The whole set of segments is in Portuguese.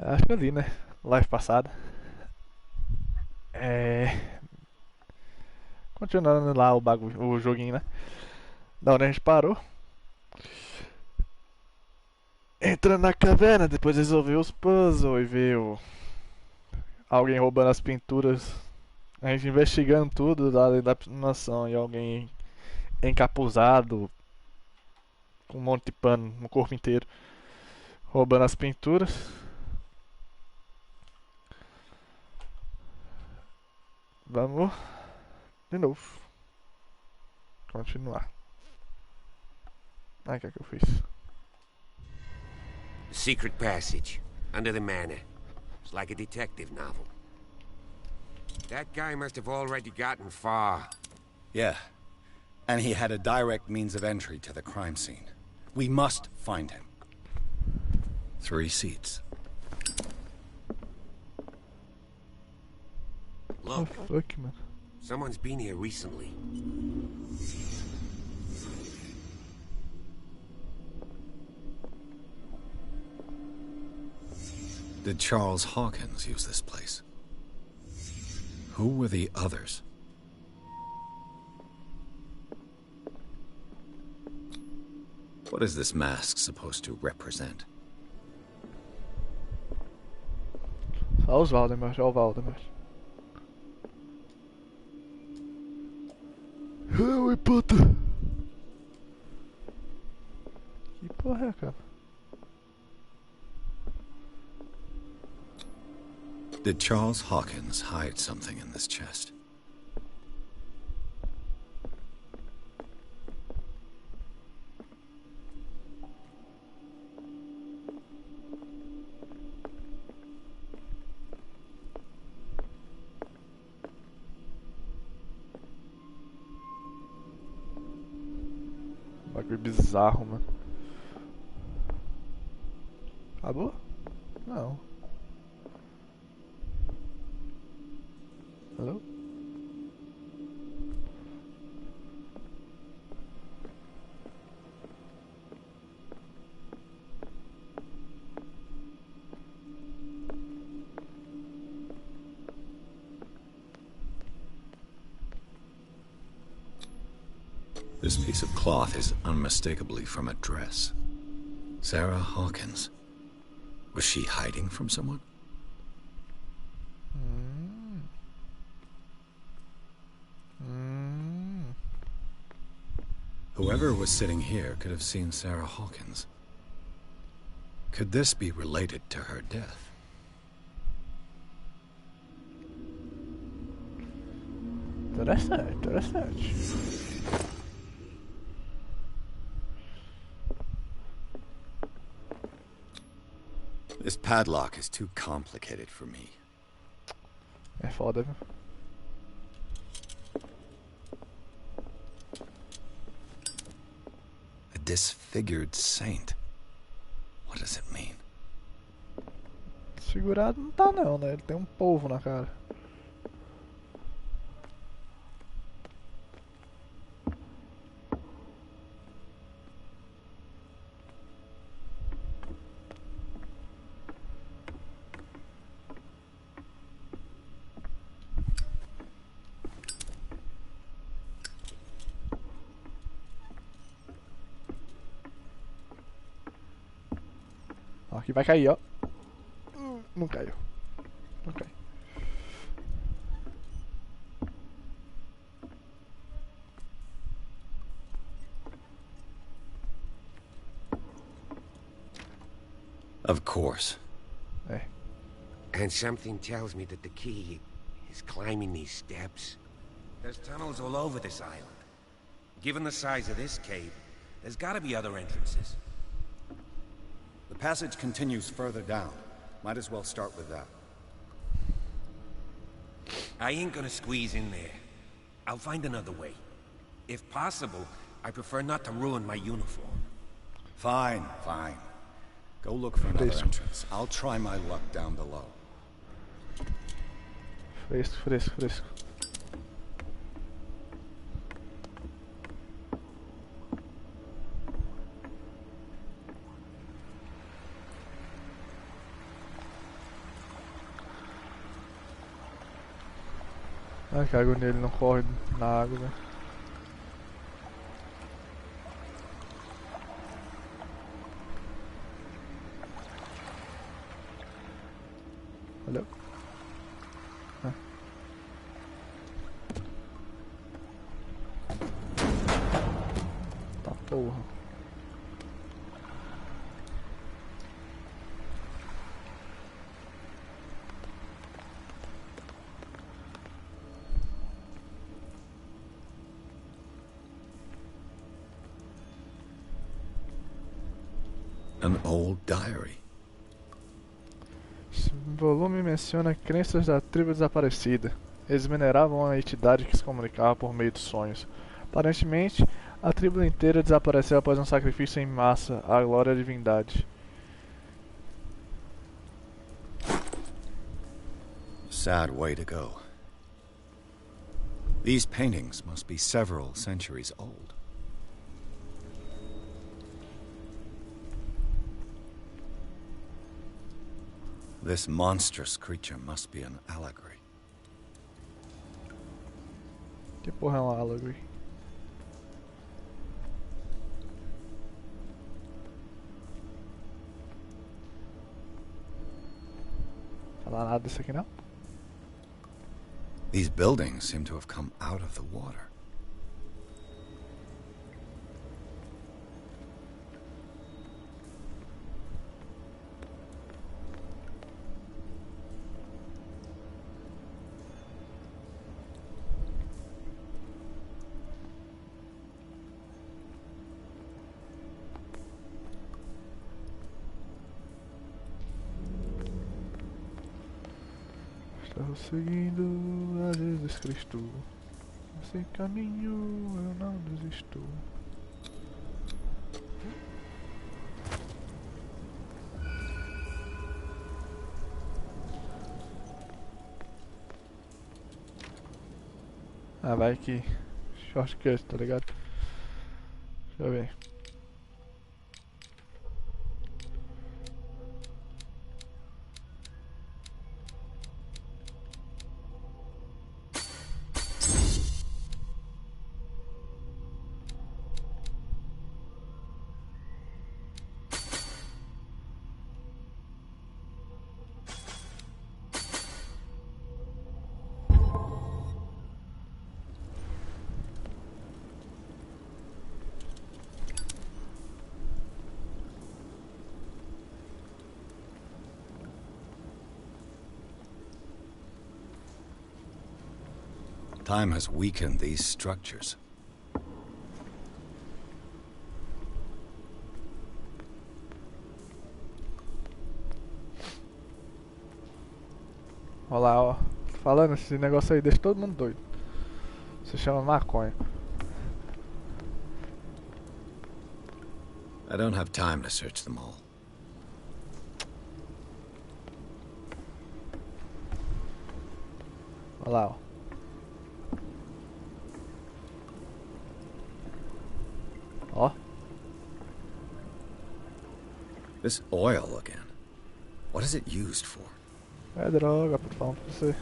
Acho que eu li, né? Live passada. É. Continuando lá o bagulho, o joguinho, né? Da onde a gente parou. Entrando na caverna, depois resolver os puzzles e ver alguém roubando as pinturas. A gente investigando tudo lá dentro da nação e alguém encapuzado, com um monte de pano no corpo inteiro, roubando as pinturas. Vamos de novo. Continuar. Ah, o que é que eu fiz? The secret passage, under the manor. It's like a detective novel. That guy must have already gotten far. Yeah. And he had a direct means of entry to the crime scene. We must find him. 3 seats. Look, Oh, fuck, man. someone's been here recently. Did Charles Hawkins use this place? Who were the others? What is this mask supposed to represent? Só os Valdemar, ó o Valdemar. Harry Potter! Que porra é, cara? Did Charles Hawkins hide something in this chest? Bagulho bizarro, mano. Acabou? Não. Hello? This piece of cloth is unmistakably from a dress. Sarah Hawkins. Was she hiding from someone? Whoever was sitting here could have seen Sarah Hawkins. Could this be related to her death? Interessante, interessante. This padlock is too complicated for me. É foda, viu? A disfigured saint. What does it mean? Segurado não tá não, né? Ele tem um polvo na cara. Ó, aqui vai cair, ó. Não caiu. Não caiu. Of course. É. And something tells me that the key is climbing these steps. There's tunnels all over this island. Given the size of this cave, there's gotta be other entrances. The passage continues further down. Might as well start with that. I ain't gonna squeeze in there. I'll find another way. If possible, I prefer not to ruin my uniform. Fine, fine. Go look for another Fresco. entrance. I'll try my luck down below. Fresco, fresco, fresco. Ai, que agonia, ele não corre na água, velho. Valeu. Ah. Tá porra. An old diary. Esse volume menciona crenças da tribo desaparecida. Eles veneravam uma entidade que se comunicava por meio de sonhos. Aparentemente, a tribo inteira desapareceu após um sacrifício em massa à glória da divindade. Sad way to go. These paintings must be several centuries old. This monstrous creature must be an allegory. Que porra é um allegory? Fala nada disso aqui não? These buildings seem to have come out of the water. Estou seguindo a Jesus Cristo. Nesse caminho eu não desisto. Ah, vai que shortcut, tá ligado? Deixa eu ver. Time has weakened these structures. Olha lá, ó. Tô falando, esse negócio aí deixa todo mundo doido. Se chama maconha. I don't have time to search them all. Olha lá, ó. Ó. This oil again. What is it used for? É droga, tô falando pra você.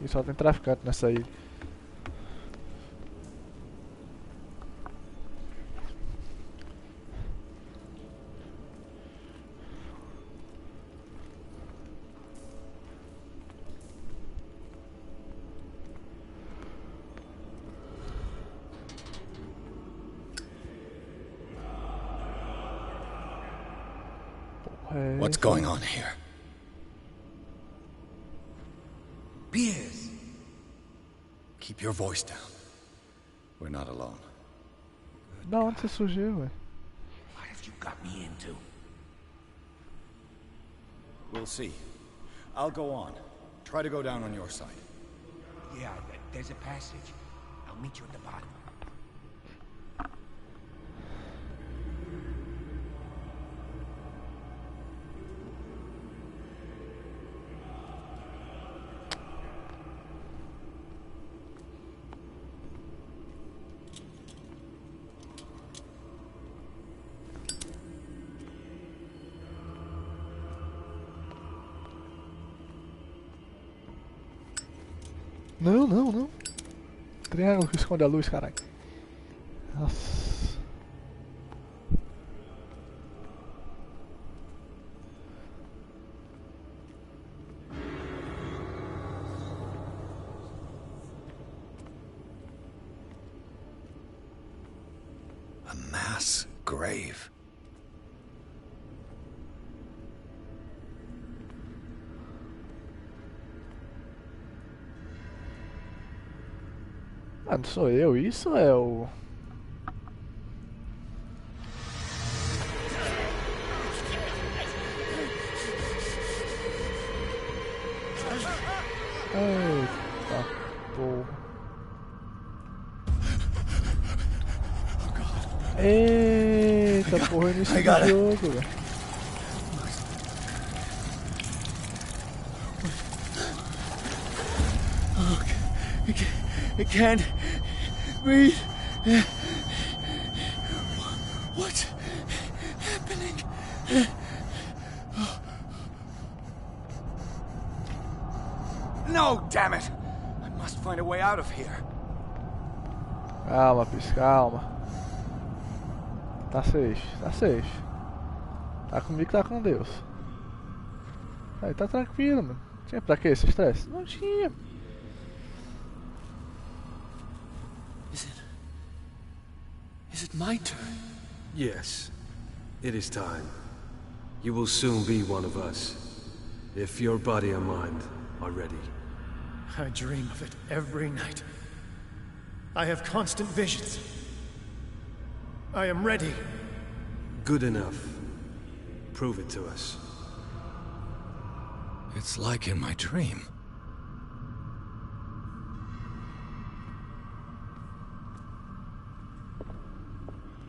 E só tem traficante nessa ilha. What's going on here? Beers! Keep your voice down. We're not alone. Da onde você surgiu, ué? What have you got me into? We'll see. I'll go on. Try to go down on your side. Yeah, there's a passage. I'll meet you at the bottom. Não, não, não. Triângulo que esconde a luz, caralho. Nossa. A mass grave. Ah, não sou eu, isso é o... Eita porra. Eita porra, início do jogo, velho. I can't breathe. What's happening? No, damn it! I must find a way out of here. Calma, Pis, calma. Tá safe, tá safe. Tá comigo, tá com Deus. Aí tá tranquilo, mano. Tinha pra que esse estresse? Não tinha. Is it my turn? Yes, it is time. You will soon be one of us, if your body and mind are ready. I dream of it every night. I have constant visions. I am ready. Good enough. Prove it to us. It's like in my dream.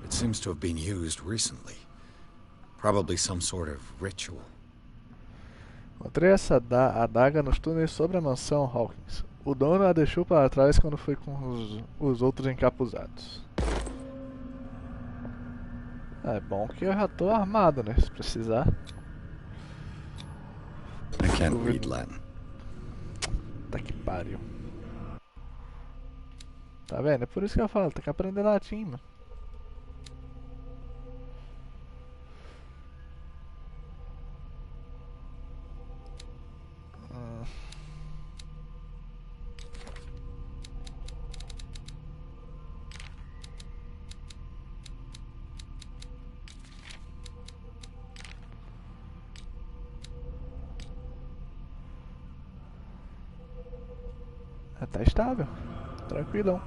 It seems to have been used recently. Probably some sort of ritual. Encontrei essa adaga nos túneis sobre a mansão Hawkins. O dono a deixou para trás quando foi com os outros encapuzados. É bom que eu já tô armado, né? Se precisar. I can't read Latin. Tá que pariu. Tá vendo? É por isso que eu falo, tem que aprender latim, mano. Tá estável, tranquilão.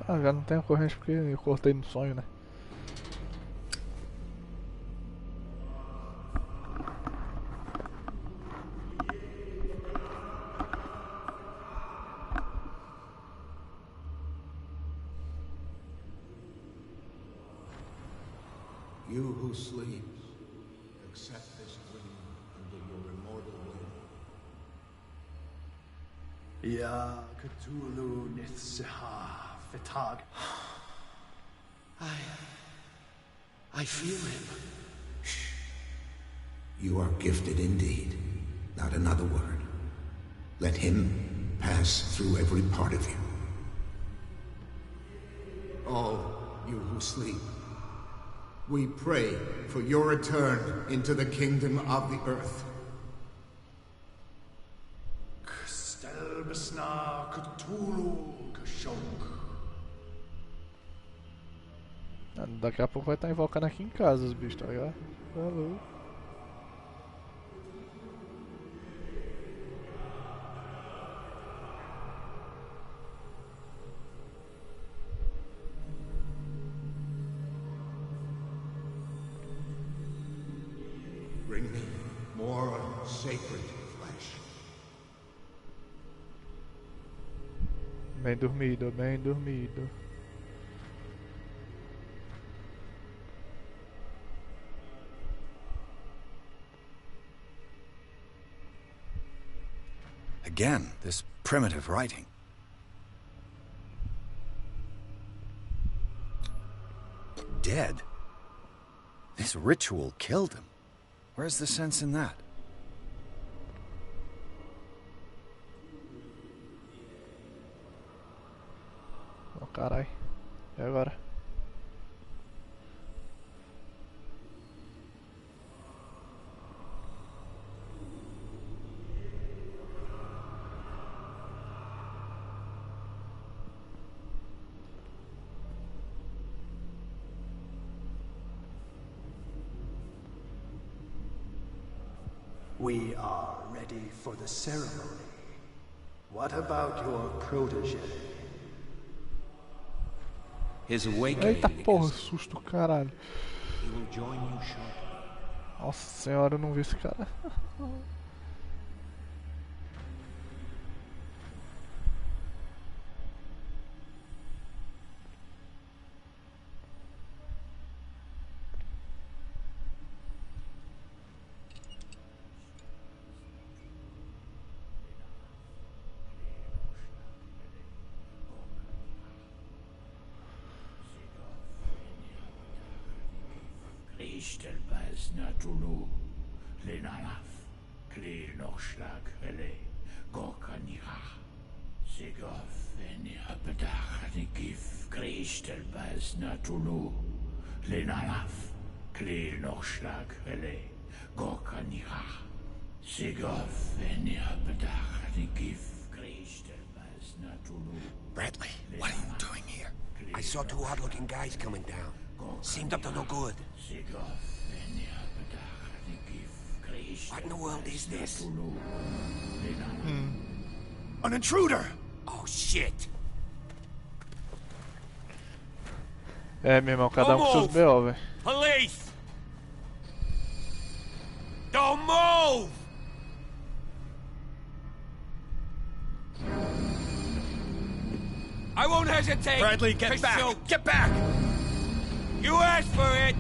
Ah, já não tenho corrente porque eu cortei no sonho, né? You who sleep, accept this dream under your immortal will. Ya Cthulhu Nithsiha Fitag. I feel him. You are gifted indeed. Not another word. Let him pass through every part of you. All you who sleep, we pray for your return into the kingdom of the earth. Kstelbsna Cthulhu Kashok. Daqui a pouco vai estar invocando aqui em casa os bichos, tá ligado? Falou. bring me more sacred flesh. Bem dormido, bem dormido. Again, this primitive writing. Dead? This ritual killed him. Where's the sense in that? Oh, carai. E agora? We are ready for the ceremony. What about your protege? His awakening. Eita porra, susto, caralho. He will join you shortly. Nossa senhora, eu não vi esse cara. Ishtelbaz Natulu, Lenalaf, Kle Nochschlag, Rele, Gorkanira, Segov, Eniapedach, Nikif, Krishtelbaz Natulu, Lenalaf, Kle Nochschlag, Rele, Gorkanira, Segov, Eniapedach, Nikif, Krishtelbaz Natulu. Bradley, what are you doing here? I saw two odd-looking guys coming down. Seemed up to no good. What in the world is this? An intruder! Oh, shit! É, meu irmão, cada um com seus B.O., velho. Police! Don't move! I won't hesitate. Bradley, get back! Shoot. Get back! You asked for it!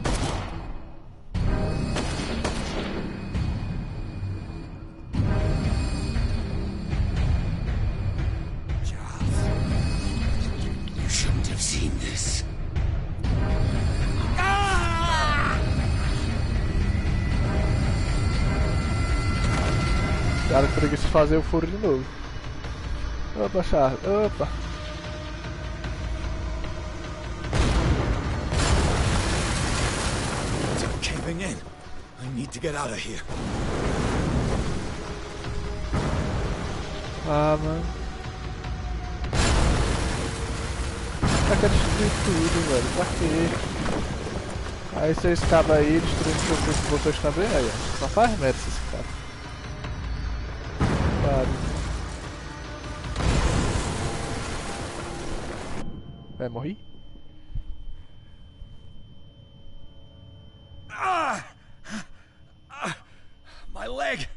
Charles, you shouldn't have seen this. Ah! Cara, que preguiça de fazer o furo de novo. Opa, Charles, opa. Caving in. I need to get out of here. Ah, mano. Pra que destruir tudo, velho? Pra quê? Aí você escava aí, destruindo seu corpo de botões também, aí, ó. Só faz merda esse cara. Vai morrer? My leg!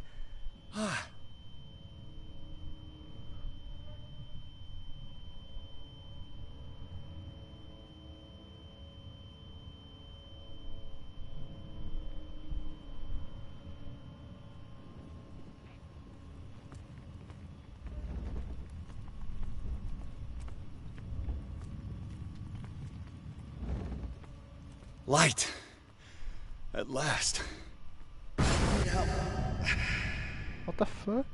Light. At last. What the fuck?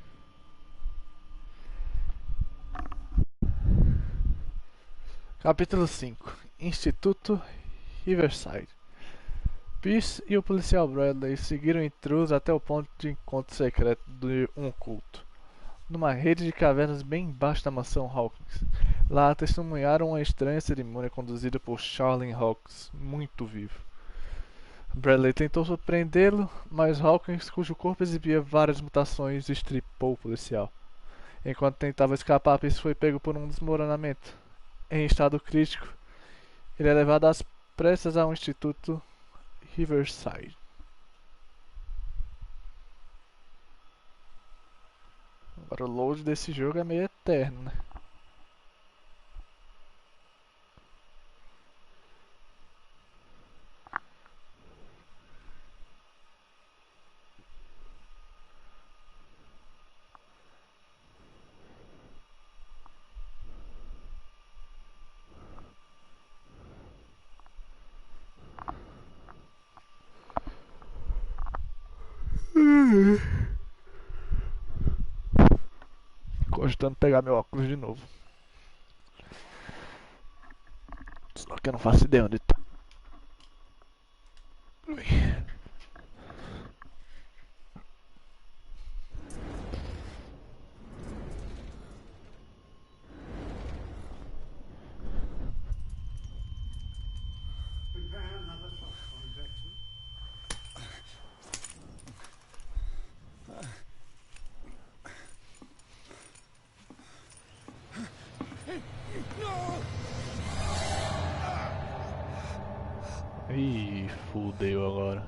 Capítulo 5. Instituto Riverside. Pierce e o policial Bradley seguiram o intruso até o ponto de encontro secreto de um culto, numa rede de cavernas bem embaixo da mansão Hawkins. Lá testemunharam uma estranha cerimônia conduzida por Charlie Hawkins, muito vivo. Bradley tentou surpreendê-lo, mas Hawkins, cujo corpo exibia várias mutações, estripou o policial. Enquanto tentava escapar, Pierce foi pego por um desmoronamento. Em estado crítico, ele é levado às pressas ao Instituto Riverside. Agora o load desse jogo é meio eterno, né? Cogitando pegar meu óculos de novo. Só que eu não faço ideia onde tá. Ui. Prepare another shot for injection. Ih, fudeu agora.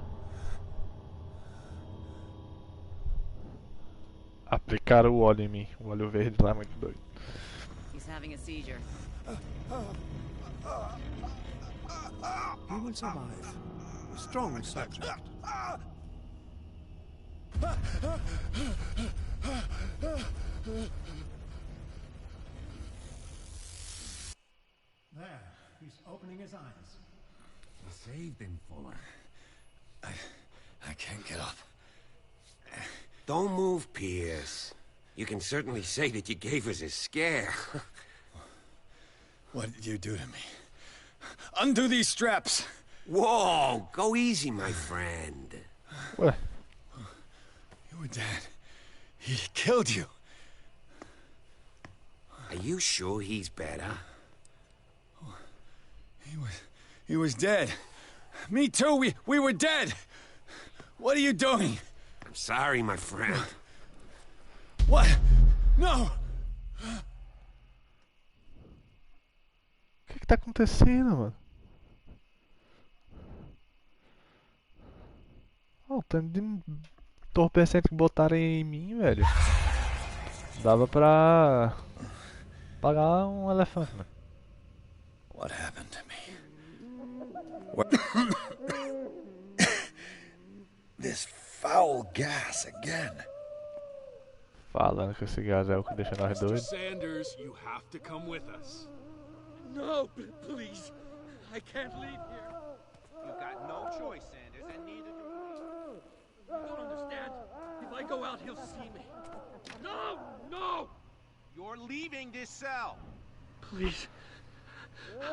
Aplicaram o óleo em mim. O óleo verde lá é muito doido. He's having a seizure. You will survive. A strong subject. There, he's opening his eyes. You saved him, Fuller. I can't get up. Don't move, Pierce. You can certainly say that you gave us a scare. What did you do to me? Undo these straps! Whoa, go easy, my friend. Ué, You were dead. He killed you. Are you sure he's better? He was dead. Me too. We were dead. What are you doing? I'm sorry, my friend. What? No. o que tá acontecendo, mano? Olha o tanto de entorpecente que botaram em mim, velho. Dava pra pagar um elefante, mano. What happened to me? This foul gas again. Falando que esse gás é o que deixa nós Mr. doidos. Sanders, you have to come with us. No, please. I can't leave here. You've got no choice, Sanders, and neither do I. You don't understand. If I go out, he'll see me. No! No! You're leaving this cell. Please.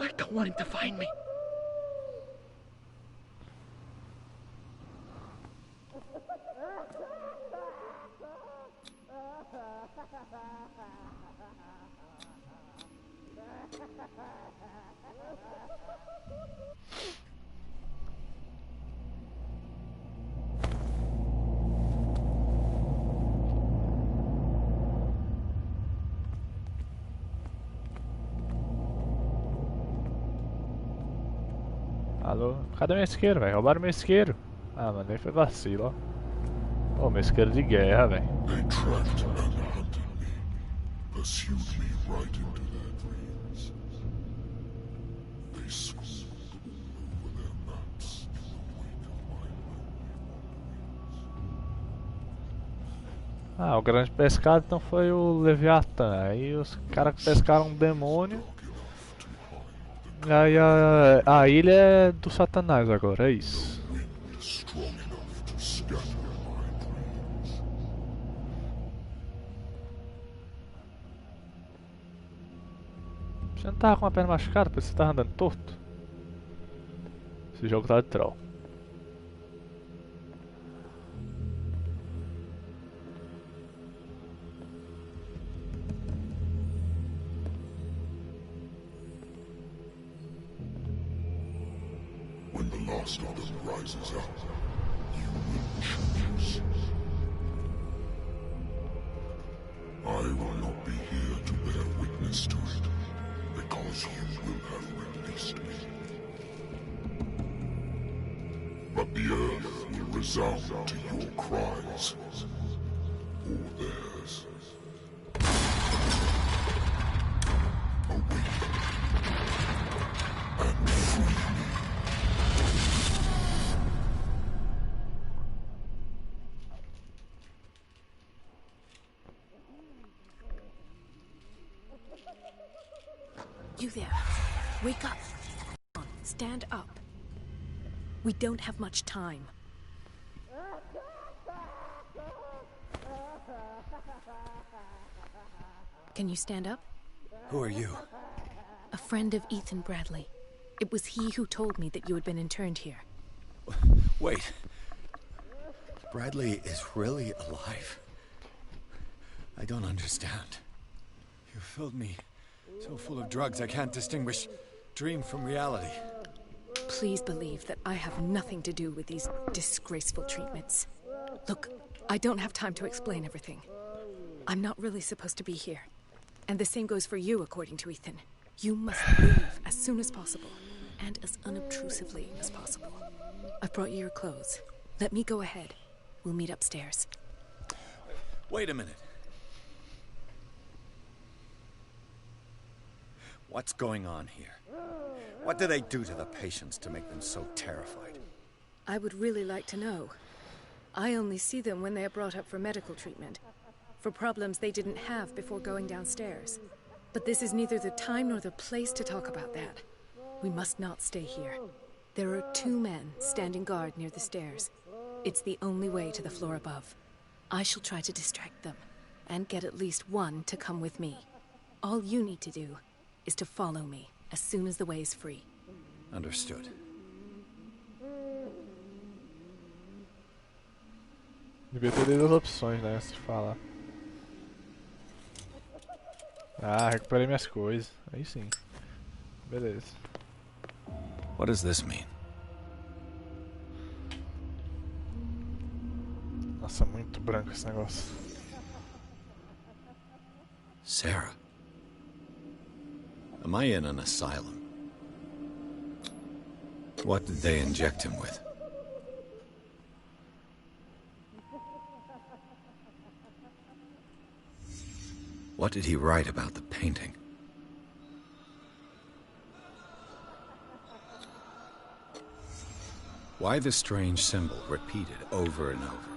I don't want him to find me. Alô? Cadê meu isqueiro, velho? Roubaram meu isqueiro. Ah, mano, aí foi vacilo, ó. Ô, meu isqueiro de guerra, velho. They trapped and hunted me, pursued me right into their dreams. They swooped all over their maps in the wake of my lonely. Ah, o grande pescado então foi o Leviatã. Aí os caras pescaram um demônio. Aí a ilha é do Satanás agora, é isso. Strong enough to scatter my dreams. Você não tava com a perna machucada, porque você tava andando torto? Esse jogo tá de troll. When the last of them rises up, you will choose. I will not be here to bear witness to it, because you will have released me. But the earth will resound to your cries, or theirs. You there. Wake up. Come on, stand up. We don't have much time. Can you stand up? Who are you? A friend of Ethan Bradley. It was he who told me that you had been interned here. Wait. Bradley is really alive? I don't understand. You filled me so full of drugs I can't distinguish dream from reality. Please believe that I have nothing to do with these disgraceful treatments. Look, I don't have time to explain everything. I'm not really supposed to be here. And the same goes for you, according to Ethan. You must leave as soon as possible, and as unobtrusively as possible. I've brought you your clothes. Let me go ahead. We'll meet upstairs. Wait a minute. What's going on here? What do they do to the patients to make them so terrified? I would really like to know. I only see them when they are brought up for medical treatment, for problems they didn't have before going downstairs. But this is neither the time nor the place to talk about that. We must not stay here. There are 2 men standing guard near the stairs. It's the only way to the floor above. I shall try to distract them, and get at least one to come with me. All you need to do is to follow me as soon as the way is free. Understood. Devia ter lido as opções, né, antes de falar. Ah, recuperei minhas coisas. Aí sim. Beleza. What does this mean? Nossa, muito branco esse negócio. Sarah. Am I in an asylum? What did they inject him with? What did he write about the painting? Why the strange symbol repeated over and over?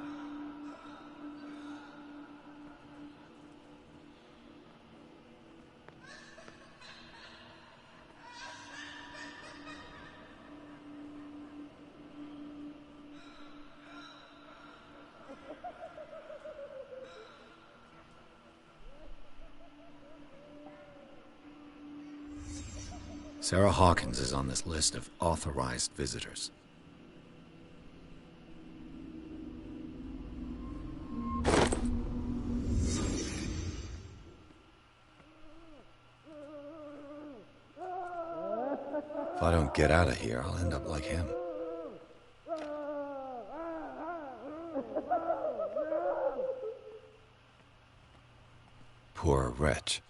Sarah Hawkins is on this list of authorized visitors. If I don't get out of here, I'll end up like him. Poor wretch.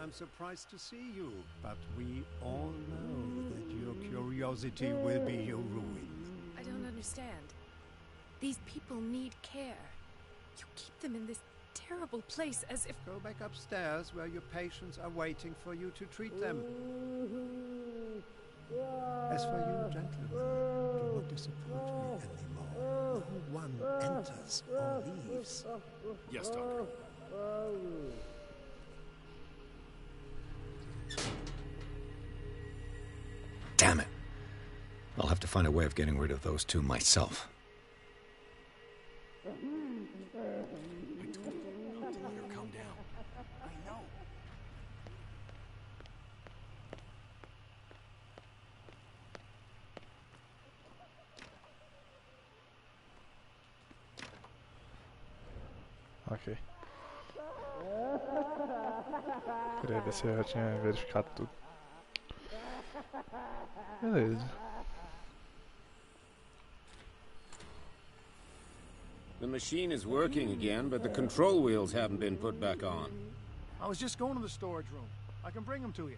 I'm surprised to see you, but we all know that your curiosity will be your ruin. I don't understand. These people need care. You keep them in this terrible place as if... Go back upstairs where your patients are waiting for you to treat them. As for you, gentlemen, do not disappoint me anymore. No one enters or leaves. Yes, Doctor. Damn it. I'll have to find a way of getting rid of those 2 myself. I told you not to let her calm down. I know. Ok. Queria ver se eu já tinha verificado tudo. Beleza. The machine is working again, but the control wheels haven't been put back on. I was just going to the storage room. I can bring them to you.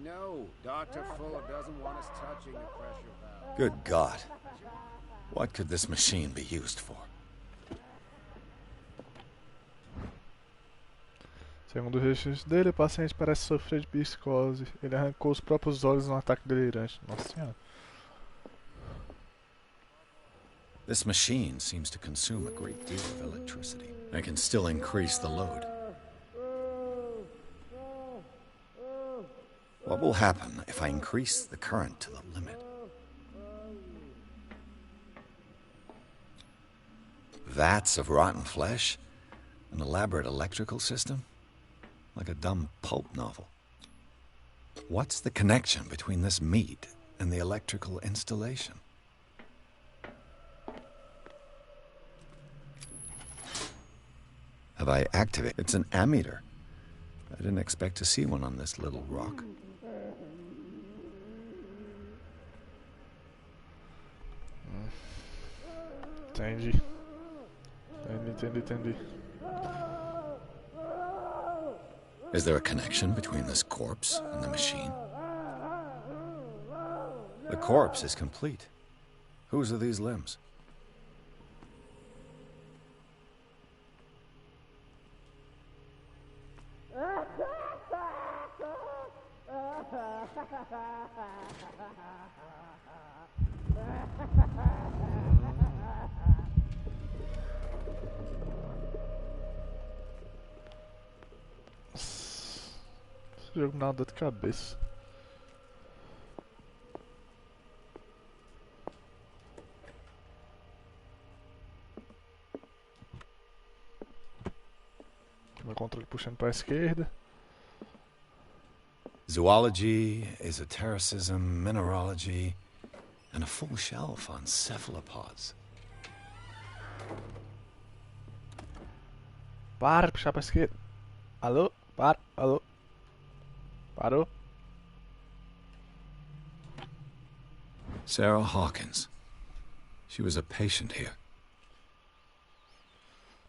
No, Dr. Fuller doesn't want us touching the pressure valve. Good God. What could this machine be used for? Segundo o registro dele, o paciente parece sofrer de psicose. Ele arrancou os próprios olhos num ataque delirante. Nossa senhora. This machine seems to consume a great deal of electricity. I can still increase the load. What will happen if I increase the current to the limit? Vats of rotten flesh? An elaborate electrical system? Like a dumb pulp novel. What's the connection between this meat and the electrical installation? Have I activated? It's an ammeter. I didn't expect to see one on this little rock. Entendi. Entendi. Is there a connection between this corpse and the machine? The corpse is complete. Whose are these limbs? Esse jogo me dá uma dor de cabeça. Meu controle puxando para a esquerda. Zoology, esotericism, mineralogy, and a full shelf on cephalopods. Para de puxar para a esquerda. Alô? Para. Alô? Parou? Sarah Hawkins. She was a patient here.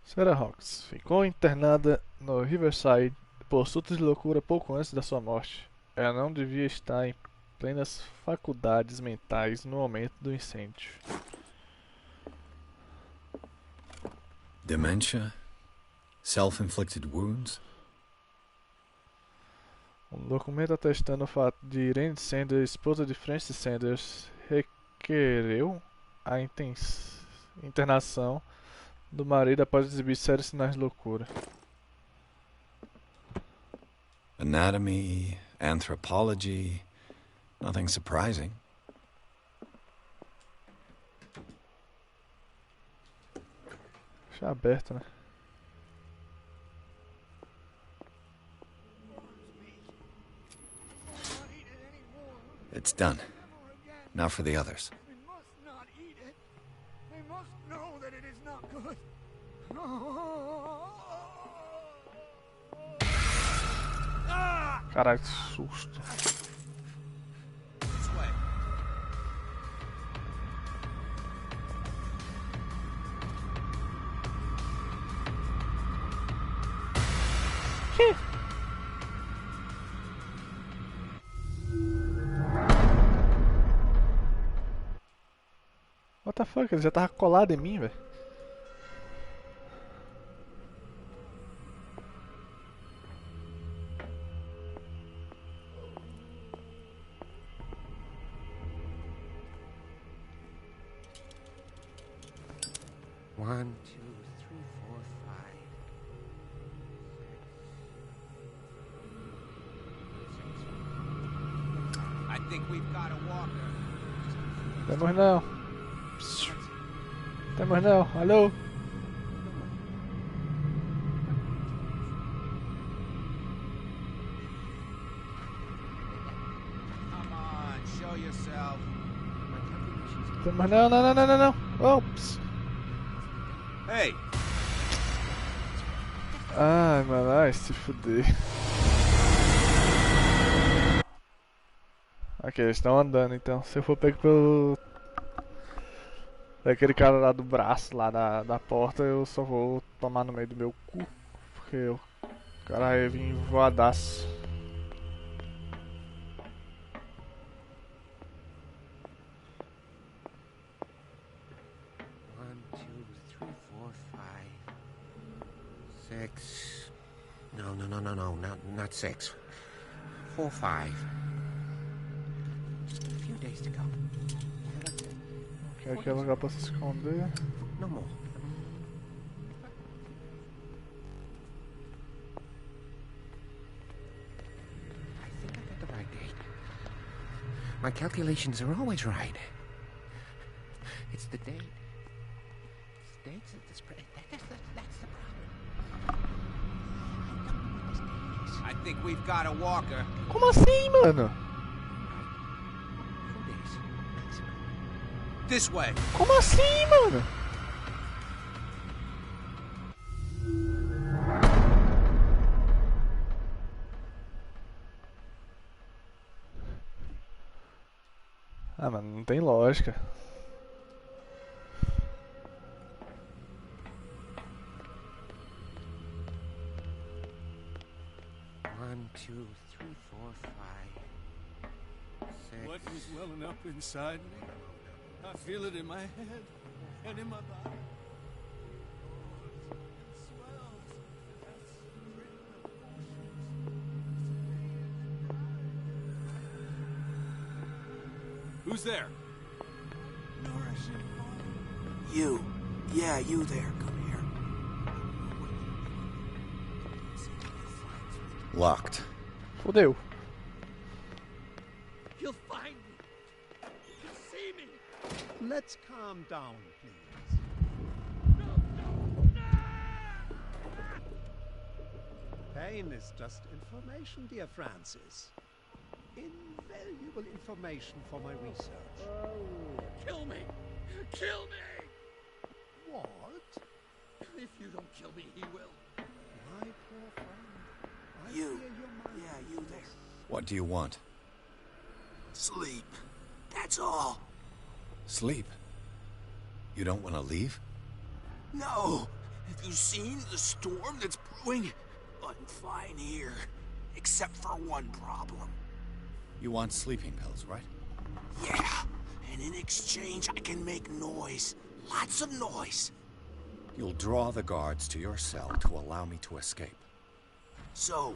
Sarah Hawkins ficou internada no Riverside por surtos de loucura pouco antes da sua morte. Ela não devia estar em plenas faculdades mentais no momento do incêndio. Dementia? Self-inflicted wounds? Um documento atestando o fato de Irene Sanders, esposa de Francis Sanders, requereu a internação do marido após exibir sérios sinais de loucura. Anatomy, anthropology, nothing surprising. Deixa aberto, né? It's done. Now for the others. They must not eat it. They must know that it is not good. Caraca, que susto. This way. What the fuck? Ele já tava colado em mim, velho. One, two, three, four, five. I think we've got a walker. Temos não. Temos não. Alô? Come on, show yourself. Temos não, não, não, não, não, não. Ops. Hey, Ai, mano, ai, se fuder. Ok, eles estão andando então. Se eu for pego pelo... aquele cara lá do braço, lá da porta, eu só vou tomar no meio do meu cu. Porque o cara vai vir voadaço. One, two, three, four, five, six. No, not six. 4, 5. Just a few days to go. Yeah, that's it. Que é aquele lugar pra se esconder. No more. I think I got the right date. My calculations are always right. It's the date. It's dates at this that's the problem. I think we've got a walker. Como assim, mano? This way. Como assim, mano? Ah, mano, não tem lógica. One, two, three, four, five, six. What was welling up inside me? I feel it in my head and in my body. Who's there? You. Yeah, you there. Come here. Locked. Fodeu. He'll find me. He'll see me. Let's calm down, please. Pain is just information, dear Francis. Invaluable information for my research. Kill me. Kill me. What? If you don't kill me, he will. My poor friend. I You. fear your mind. Yeah, you there. What do you want? Sleep. That's all. Sleep? You don't want to leave? No. Have you seen the storm that's brewing? I'm fine here. Except for one problem. You want sleeping pills, right? Yeah. And in exchange, I can make noise. Lots of noise. You'll draw the guards to your cell to allow me to escape. So,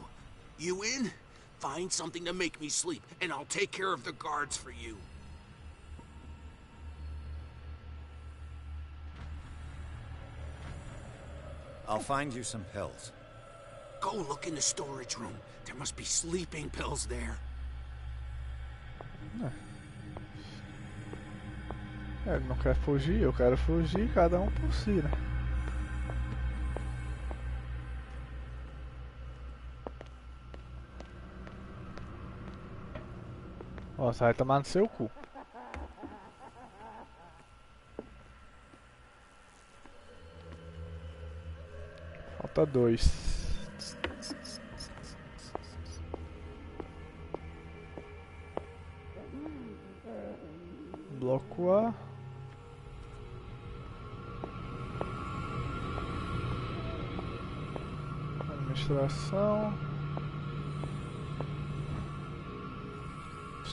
you in? Find something to make me sleep, and I'll take care of the guards for you. I'll find you some pills. Go look in the storage room. There must be sleeping pills there. Ele não quer fugir, eu quero fugir, cada um por si, né? Ó, você vai tomar no seu cu. Falta 2. Bloco A. Administração.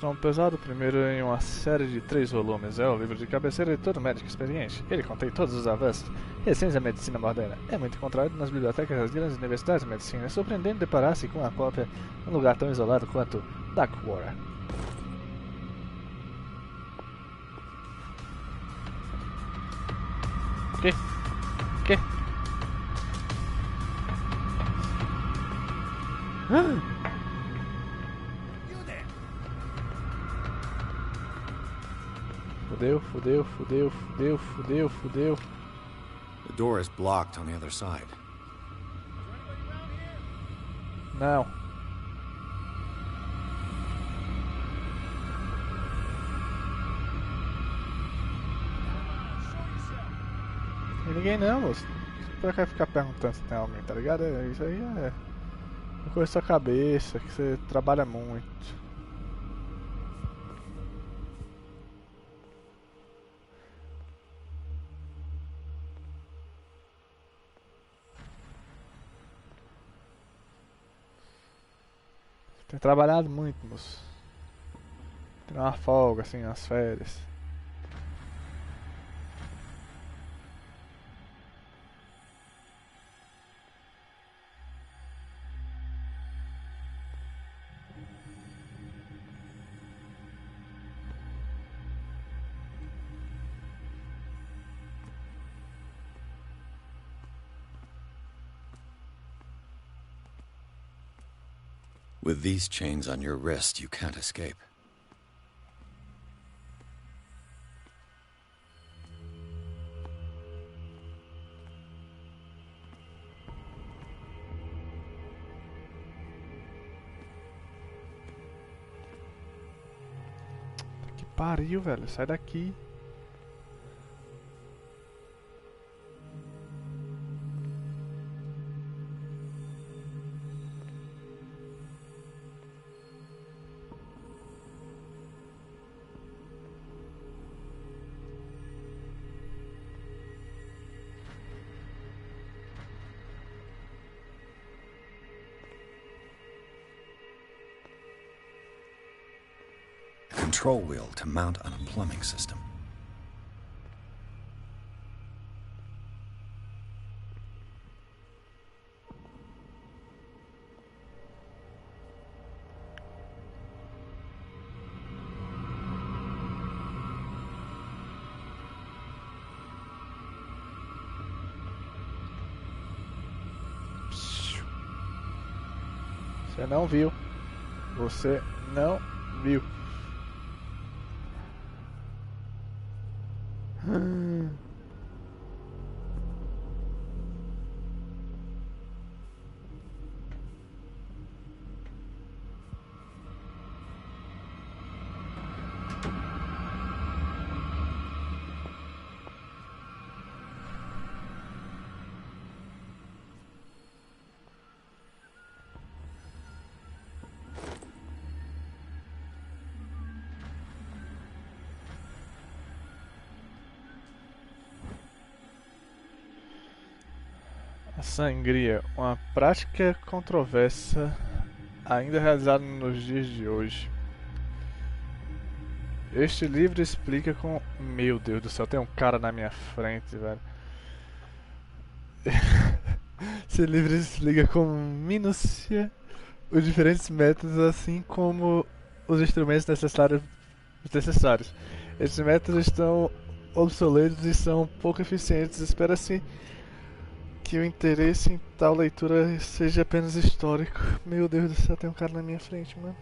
Nome pesado, primeiro em uma série de 3 volumes. É o livro de cabeceira de todo médico experiente. Ele contém todos os avanços recentes da medicina moderna. É muito encontrado nas bibliotecas das grandes universidades de medicina. É surpreendente deparar-se com a cópia em um lugar tão isolado quanto Darkwater. Que? Que? Fudeu, fudeu, fudeu, fudeu, fudeu, fudeu. The door is blocked on the other side. Não. Tem ninguém não, moço. Pra que ficar perguntando se tem alguém, tá ligado? Isso aí é coisa da sua cabeça, que você trabalha muito. Tem trabalhado muito, moço. Tem uma folga, assim, umas férias. With these chains on your wrist, you can't escape. Que pariu, velho. Sai daqui. Control wheel to mount on a plumbing system. Você não viu. Você não viu. A sangria, uma prática controversa ainda realizada nos dias de hoje. Este livro explica com... Meu Deus do céu, tem um cara na minha frente, velho. Esse livro explica com minúcia os diferentes métodos, assim como os instrumentos necessários. Esses métodos estão obsoletos e são pouco eficientes. Espera-se que o interesse em tal leitura seja apenas histórico. Meu Deus do céu, tem um cara na minha frente, mano.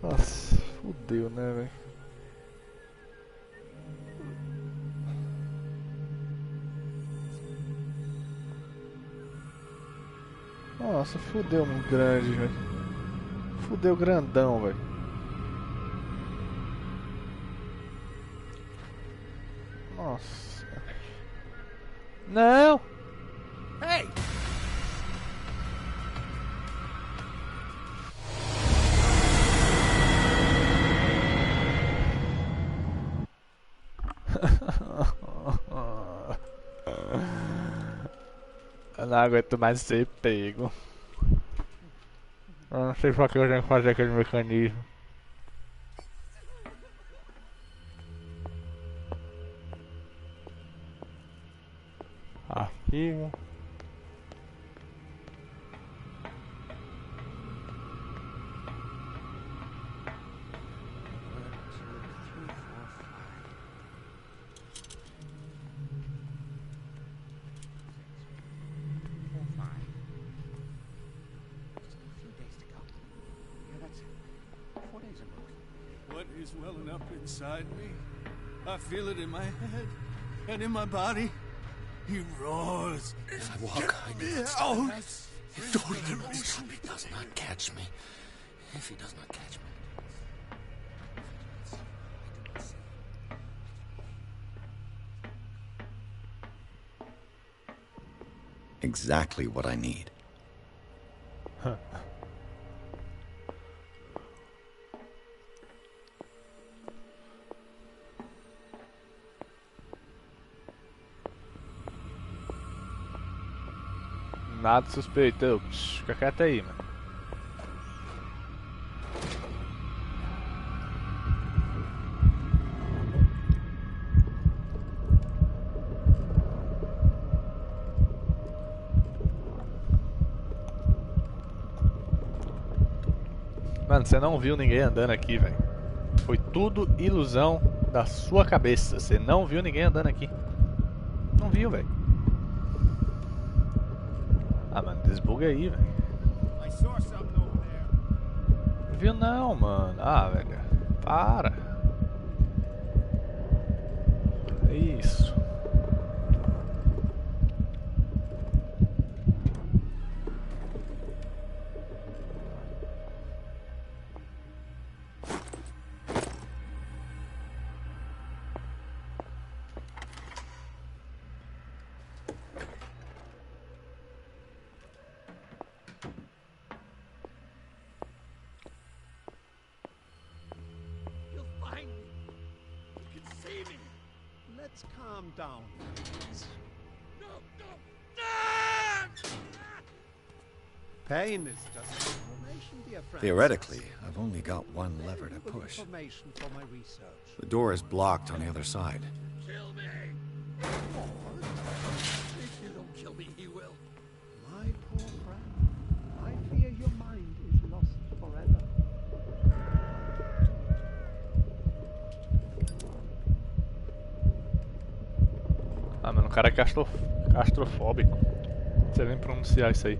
Nossa, fudeu, né, velho? Nossa, fudeu um grande, velho. Fudeu grandão, velho. Nossa. Não! Hey! Eu não aguento mais ser pego. Eu não sei pra que eu tenho que fazer aquele mecanismo. Arquivo. What is welling up inside me? I feel it in my head and in my body. He roars. If I walk, I need to stop. If he does not catch me. If he does not catch me. Exactly what I need. Nada suspeito. Fica quieto aí, mano. Mano, você não viu ninguém andando aqui, velho. Foi tudo ilusão da sua cabeça. Você não viu ninguém andando aqui. Não viu, velho. Ah, mano, desbuga aí, velho. Viu não, mano. Ah, velho. Para. Isso. Let's calm down. Pain is just information, dear friend. Theoretically, I've only got one lever to push. Information for my research. The door is blocked on the other side. Kill me! If you don't kill me, he will. My poor friend, I fear your mind is lost forever. Ah, mano, o cara é castrofóbico. Não sei nem pronunciar isso aí.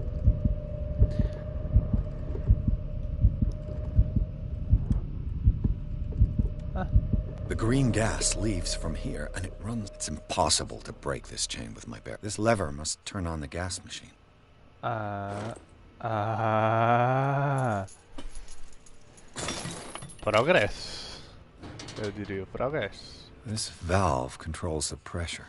The green gas leaves from here, and it runs. It's impossible to break this chain with my bare. This lever must turn on the gas machine. Progresso. Eu diria o progresso. This valve controls the pressure.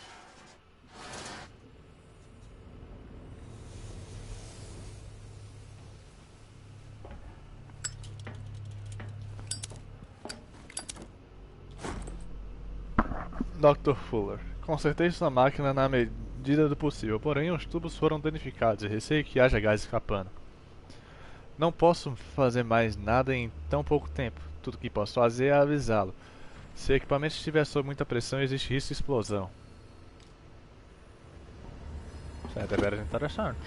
Dr. Fuller, consertei sua máquina na medida do possível, porém os tubos foram danificados e receio que haja gás escapando. Não posso fazer mais nada em tão pouco tempo. Tudo que posso fazer é avisá-lo. Se o equipamento estiver sob muita pressão, existe risco de explosão. Isso é deveras interessante.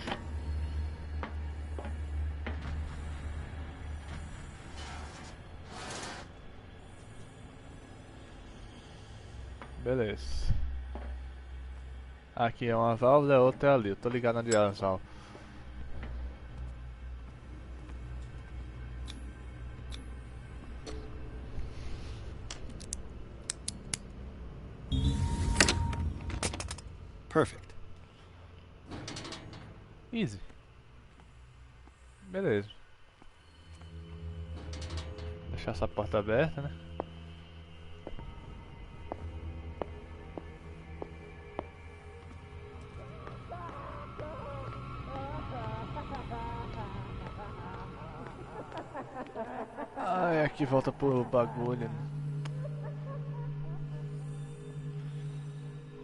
Beleza. Aqui é uma válvula, a outra é ali. Eu tô ligado na direção. Perfect. Easy. Beleza. Deixar essa porta aberta, né? Ai, aqui volta pro bagulho.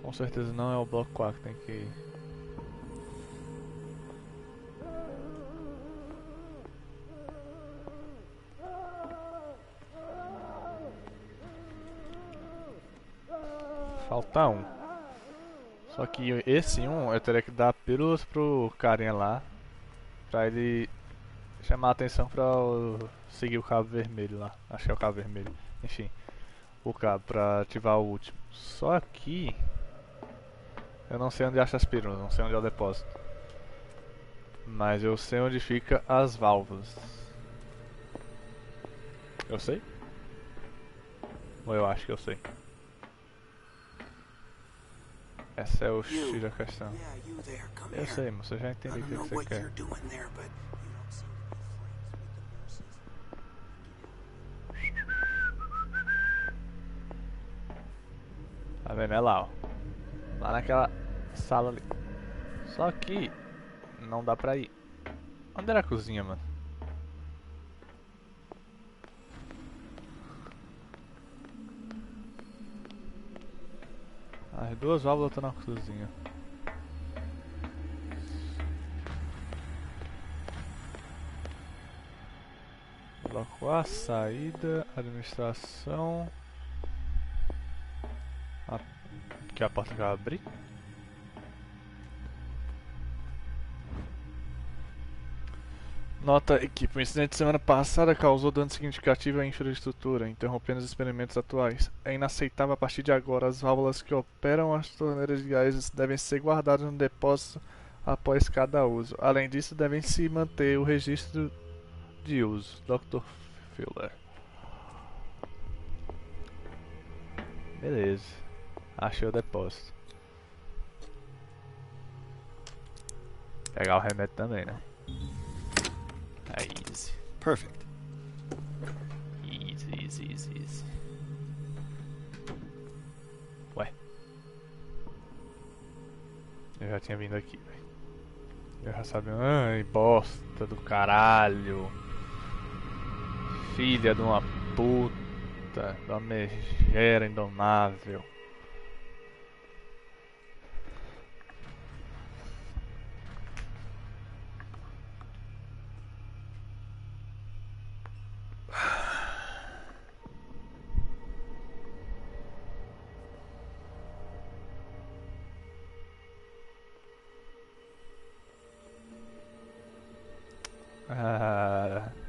Com certeza não é o bloco 4 que tem que ir. Falta um. Só que esse um eu teria que dar pílulas pro carinha lá. Pra ele chamar a atenção pra seguir o cabo vermelho lá. Acho que é o cabo vermelho. Enfim. O cabo pra ativar o último. Só que eu não sei onde acha as pílulas, não sei onde é o depósito. Mas eu sei onde fica as válvulas. Eu sei? Ou eu acho que eu sei? Essa é o X da questão. Eu sei, mas você já entendeu o que você quer. Tá vendo? É lá, ó. Lá naquela sala ali. Só que não dá pra ir. Onde era a cozinha, mano? As duas válvulas estão na cozinha. Bloco A, saída, administração. Aqui a porta que vai abrir. Nota equipe, o incidente de semana passada causou dano significativo à infraestrutura, interrompendo os experimentos atuais. É inaceitável a partir de agora. As válvulas que operam as torneiras de gás devem ser guardadas no depósito após cada uso. Além disso, devem se manter o registro de uso. Dr. Filler. Beleza. Achei o depósito. Pegar o remédio também, né? Aí, easy. Perfect. Easy. Ué. Eu já tinha vindo aqui, velho. Eu já sabia. Ai, bosta do caralho. Filha de uma puta. De uma megera indomável.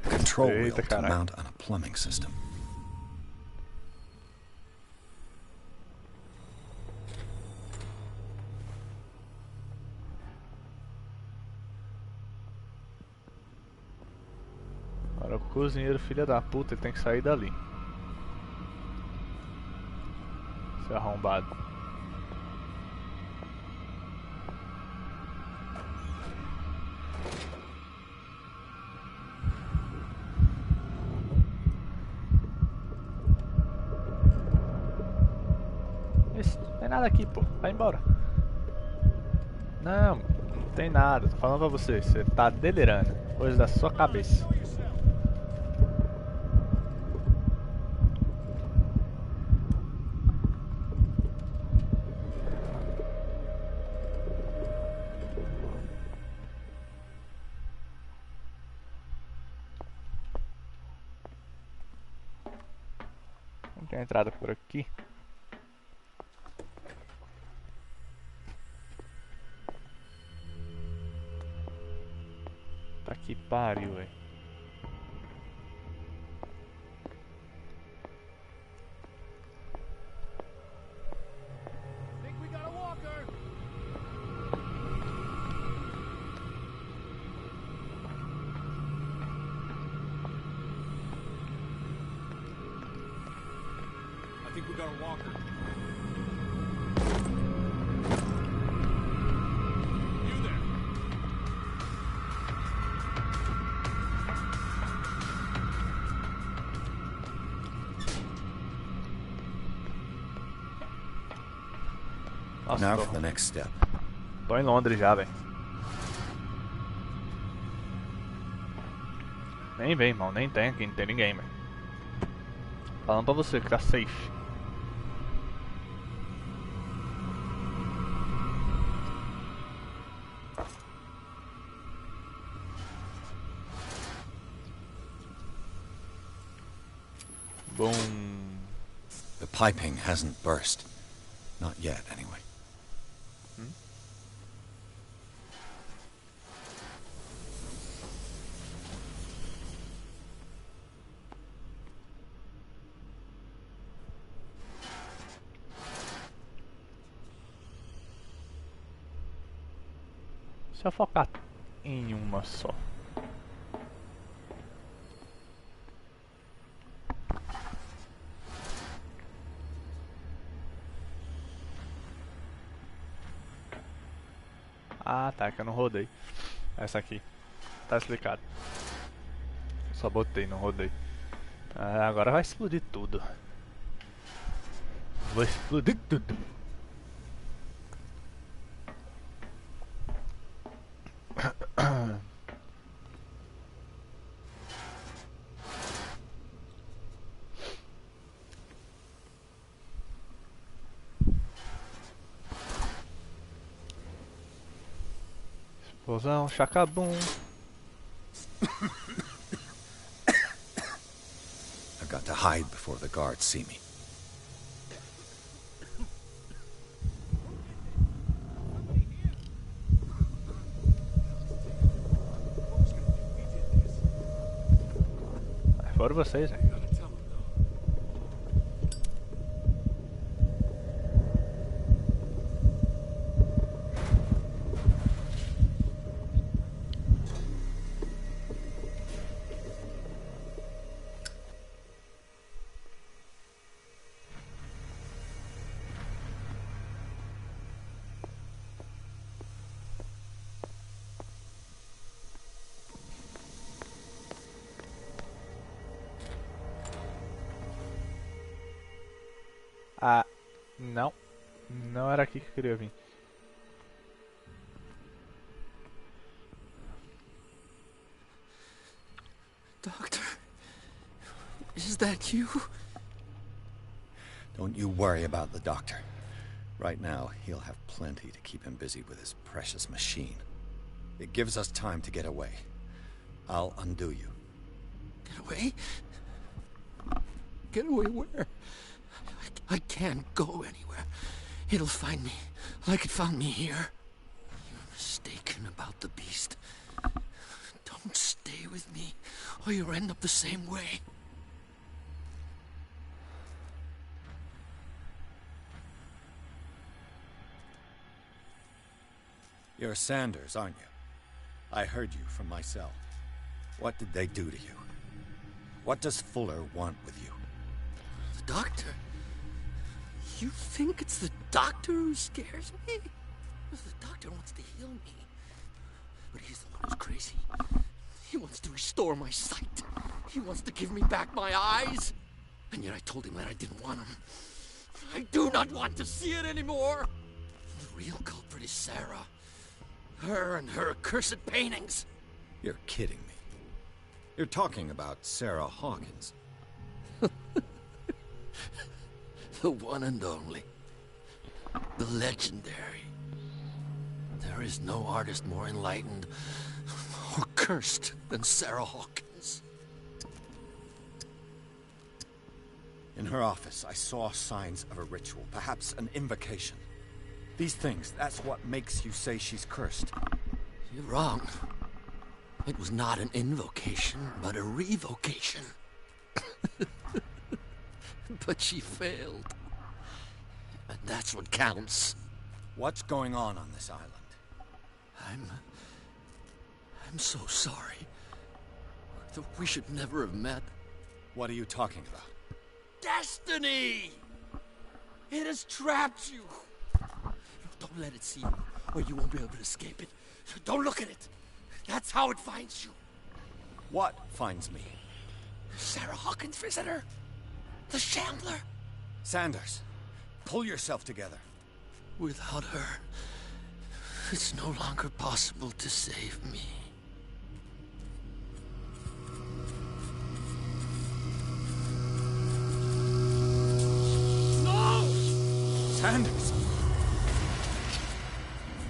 Control wheel Eita, to caralho. mount on a plumbing system. Agora o cozinheiro, filha da puta, ele tem que sair dali. Seu arrombado. Esse, não tem nada aqui, pô. Vai embora. Não tem nada. Tô falando pra você. Você tá delirando. Coisa da sua cabeça. Não tem entrada por aqui. Tá que pariu, velho. Think we got a walker. I think we got a walker. You there? Nossa, Now for the next step. tô em Londres já, velho. Nem vem, irmão. Nem tem aqui. Não tem ninguém, velho. Falando pra você que tá safe. Boom. The piping hasn't burst. Not yet, anyway. Se eu focar em uma só. Ah, tá, que eu não rodei. Essa aqui. Tá explicado. Só botei, não rodei. Ah, agora vai explodir tudo. Vou explodir tudo. Explosão, chacabum. I've got to hide before the guards see me. Foram vocês, né? Ah, não. Não era aqui que eu queria vir. Doctor, is that you? Don't you worry about the doctor. Right now, he'll have plenty to keep him busy with his precious machine. It gives us time to get away. I'll undo you. Get away? Get away where? I can't go anywhere. It'll find me, like it found me here. You're mistaken about the beast. Don't stay with me, or you'll end up the same way. You're Sanders, aren't you? I heard you from my cell. What did they do to you? What does Fuller want with you? The doctor? You think it's the doctor who scares me? The doctor wants to heal me. But he's the one who's crazy. He wants to restore my sight. He wants to give me back my eyes. And yet I told him that I didn't want him. I do not want to see it anymore. The real culprit is Sarah. Her and her accursed paintings. You're kidding me. You're talking about Sarah Hawkins. The one and only. The legendary. There is no artist more enlightened or cursed than Sarah Hawkins. In her office, I saw signs of a ritual, perhaps an invocation. These things, that's what makes you say she's cursed. You're wrong. It was not an invocation, but a revocation. But she failed. And that's what counts. What's going on this island? I'm so sorry. We should never have met. What are you talking about? Destiny! It has trapped you. Don't let it see you, or you won't be able to escape it. Don't look at it. That's how it finds you. What finds me? Sarah Hawkins' visitor. The Shambler. Sanders, pull yourself together. Without her, it's no longer possible to save me. No! Sanders!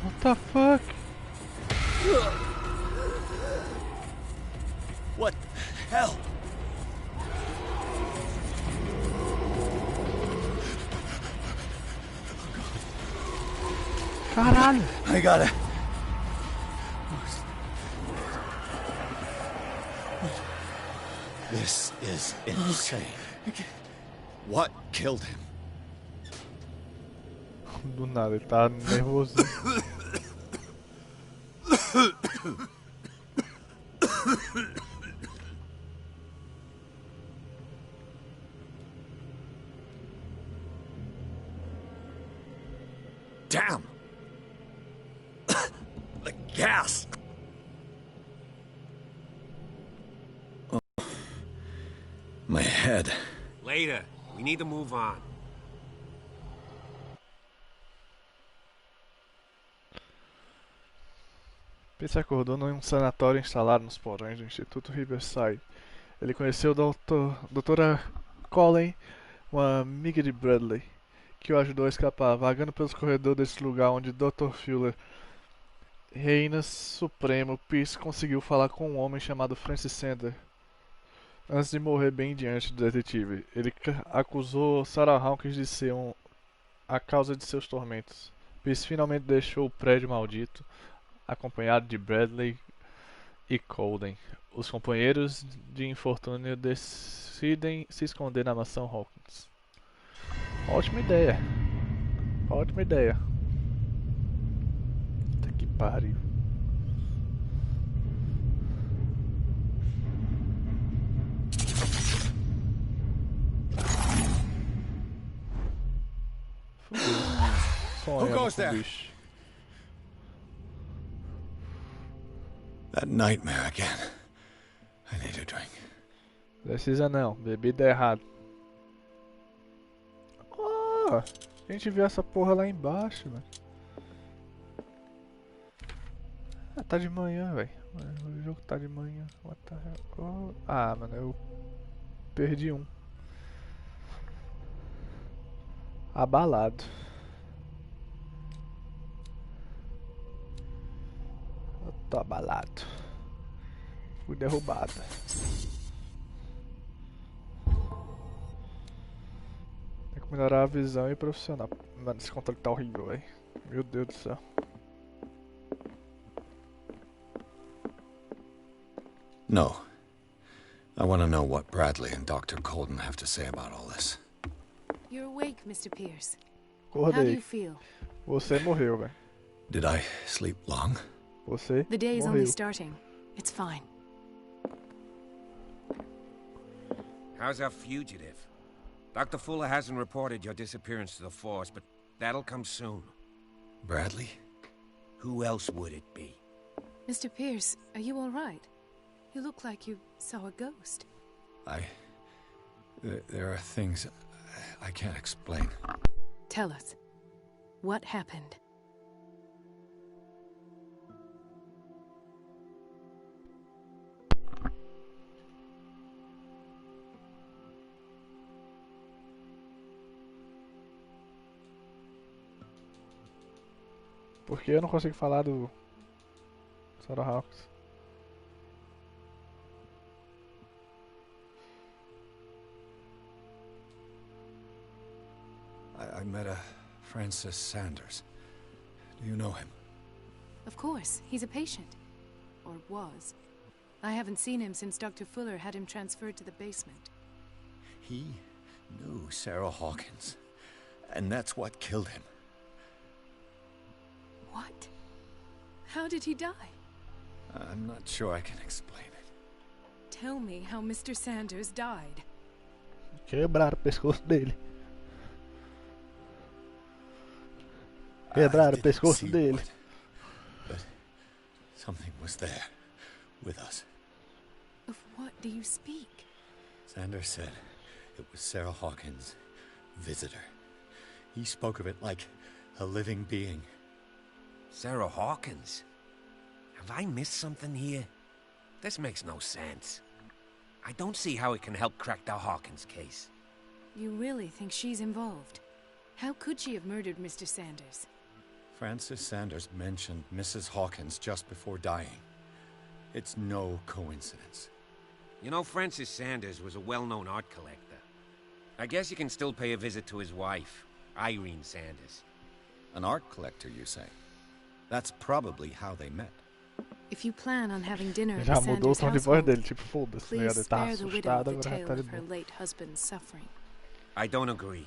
What the fuck? What the hell? Caralho! I gotta... This is insane. What killed him? Do nada, ele tá nervoso. Damn! The gas! Oh. My head. Later. We need to move on. Pete acordou num sanatório instalado nos porões do Instituto Riverside. Ele conheceu a doutora Colleen, uma amiga de Bradley, que o ajudou a escapar, vagando pelos corredores desse lugar onde Dr. Fuller, Reina Supremo, Pierce conseguiu falar com um homem chamado Francis Sander. Antes de morrer bem diante do detetive, ele acusou Sarah Hawkins de ser a causa de seus tormentos. Pierce finalmente deixou o prédio maldito, acompanhado de Bradley e Colden. Os companheiros de infortúnio decidem se esconder na mansão Hawkins. Ótima ideia. Ótima ideia. Puta que pariu. Who goes there? That nightmare again. I need a drink. Precisa não, bebida é errado. Oh, Pô, a gente viu essa porra lá embaixo, mano. Ah, tá de manhã, velho. O jogo tá de manhã. What the hell? Oh. Ah, mano, eu perdi um. Abalado. Eu tô abalado. Fui derrubado. Tem que melhorar a visão e profissional. Mano, esse controle tá horrível, velho. Meu Deus do céu. No. I want to know what Bradley and Dr. Colden have to say about all this. You're awake, Mr. Pierce. Acordei. How do you feel? Você morreu, velho. Did I sleep long? Você The day is morreu. only starting. It's fine. How's our fugitive? Dr. Fuller hasn't reported your disappearance to the force, but that'll come soon. Bradley? Who else would it be? Mr. Pierce, are you all right? You look like you saw a ghost. There are things I can't explain. Tell us. What happened? Por que eu não consigo falar do Sarah Hawkins? I met a Francis Sanders. Do you know him? Of course, he's a patient. Or was. I haven't seen him since Dr. Fuller had him transferred to the basement. He knew Sarah Hawkins, and that's what killed him. What? How did he die? I'm not sure I can explain it. Tell me how Mr. Sanders died. Quebraram o pescoço dele. Quebraram o pescoço dele. But something was there, with us. Of what do you speak? Sanders said it was Sarah Hawkins' visitor. He spoke of it like a living being. Sarah Hawkins? Have I missed something here? This makes no sense. I don't see how it can help crack the Hawkins case. You really think she's involved? How could she have murdered Mr. Sanders? Francis Sanders mentioned Mrs. Hawkins just before dying. It's no coincidence. You know, Francis Sanders was a well-known art collector. I guess you can still pay a visit to his wife, Irene Sanders. An art collector, you say? That's probably how they met. If you plan on having dinner at Já the mudou o Sanders tom de voz household, dele, tipo, foda-se, né? please Ele tá spare the widow assustado, the agora já tale tá de of her boa. late husband's suffering. I don't agree.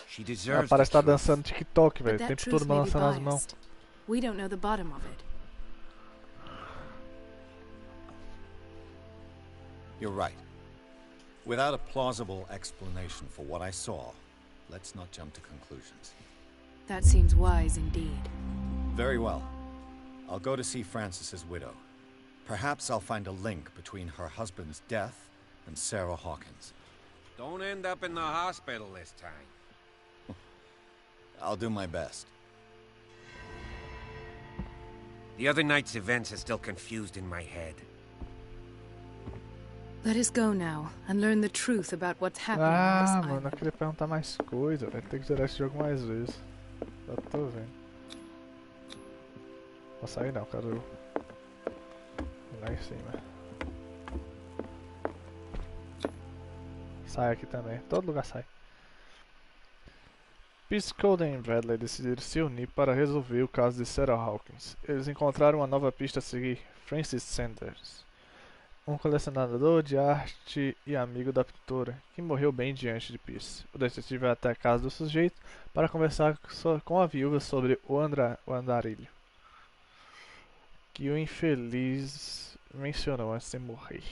She Ela deserves parece the estar truth. dançando TikTok, But velho. O that tempo truth todo may be balançando as mãos. biased. We don't know the bottom of it. You're right. Without a plausible explanation for what I saw, let's not jump to conclusions. That seems wise indeed. Very well. I'll go to see Francis's widow. Perhaps I'll find a link between her husband's death and Sarah Hawkins. Don't end up in the hospital this time. I'll do my best. The other night's events are still confused in my head. Let us go now and learn the truth about what's happening on this Ah, island. mano, eu queria perguntar mais coisa, velho. Tem que zerar esse jogo mais vezes. Já tô vendo. Vou sair não, quero ir lá em cima. Sai aqui também, todo lugar sai. Pierce, Colden e Bradley decidiram se unir para resolver o caso de Sarah Hawkins. Eles encontraram uma nova pista a seguir: Francis Sanders, um colecionador de arte e amigo da pintora, que morreu bem diante de Pierce. O detetive vai até a casa do sujeito para conversar com a viúva sobre o andarilho que o infeliz mencionou antes de morrer.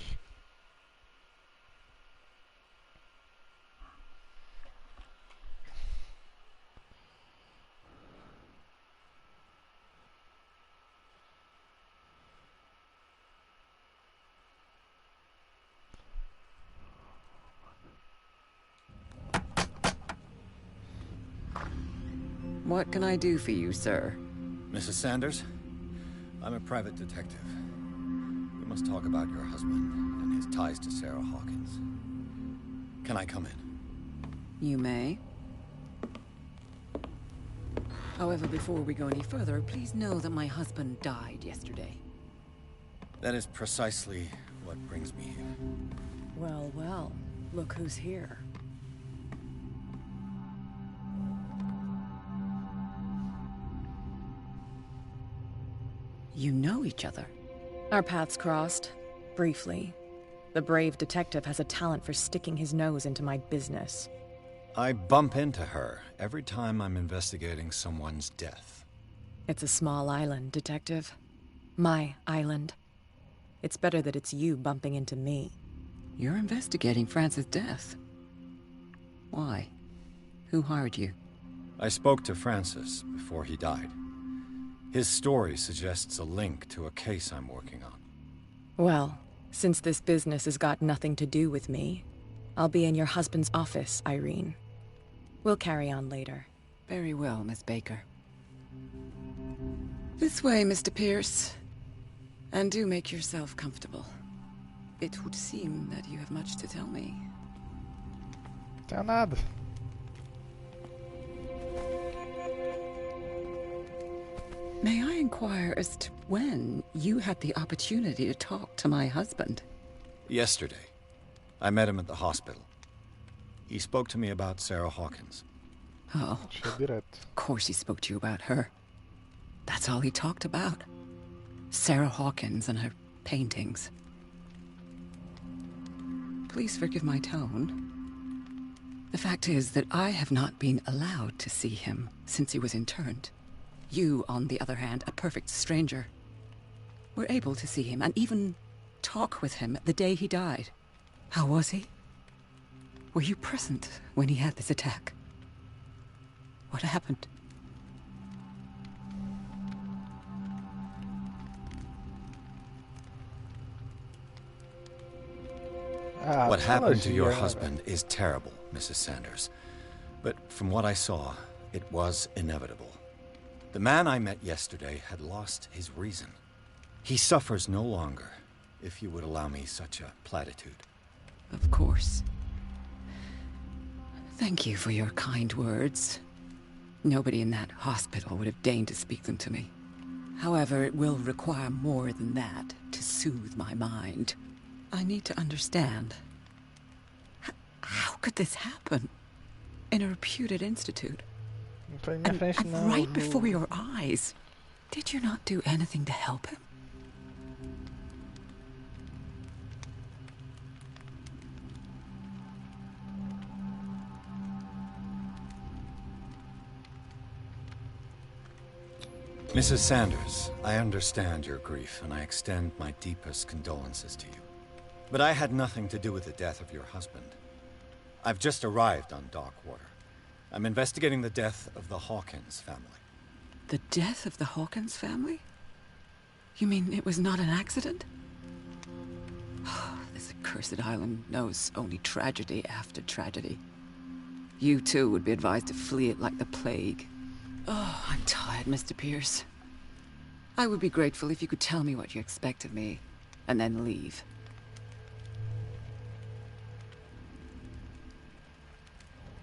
What can I do for you, sir? Mrs. Sanders, I'm a private detective. We must talk about your husband and his ties to Sarah Hawkins. Can I come in? You may. However, before we go any further, please know that my husband died yesterday. That is precisely what brings me here. Well, well, look who's here. You know each other. Our paths crossed, briefly. The brave detective has a talent for sticking his nose into my business. I bump into her every time I'm investigating someone's death. It's a small island, Detective. My island. It's better that it's you bumping into me. You're investigating Francis' death. Why? Who hired you? I spoke to Francis before he died. His story suggests a link to a case I'm working on. Well, since this business has got nothing to do with me, I'll be in your husband's office, Irene. We'll carry on later. Very well, Miss Baker. This way, Mr. Pierce. And do make yourself comfortable. It would seem that you have much to tell me. Tenho nada. May I inquire as to when you had the opportunity to talk to my husband? Yesterday. I met him at the hospital. He spoke to me about Sarah Hawkins. Oh, of course he spoke to you about her. That's all he talked about. Sarah Hawkins and her paintings. Please forgive my tone. The fact is that I have not been allowed to see him since he was interned. You, on the other hand, a perfect stranger, were able to see him and even talk with him the day he died. How was he? Were you present when he had this attack? What happened? What happened to your husband is terrible, Mrs. Sanders. But from what I saw, it was inevitable. The man I met yesterday had lost his reason. He suffers no longer, if you would allow me such a platitude. Of course. Thank you for your kind words. Nobody in that hospital would have deigned to speak them to me. However, it will require more than that to soothe my mind. I need to understand. How could this happen? In a reputed institute? And right before your eyes. Did you not do anything to help him? Mrs. Sanders, I understand your grief, and I extend my deepest condolences to you. But I had nothing to do with the death of your husband. I've just arrived on Darkwater. I'm investigating the death of the Hawkins family. The death of the Hawkins family? You mean it was not an accident? This accursed island knows only tragedy after tragedy. You too would be advised to flee it like the plague. Oh, I'm tired, Mr. Pierce. I would be grateful if you could tell me what you expect of me, and then leave.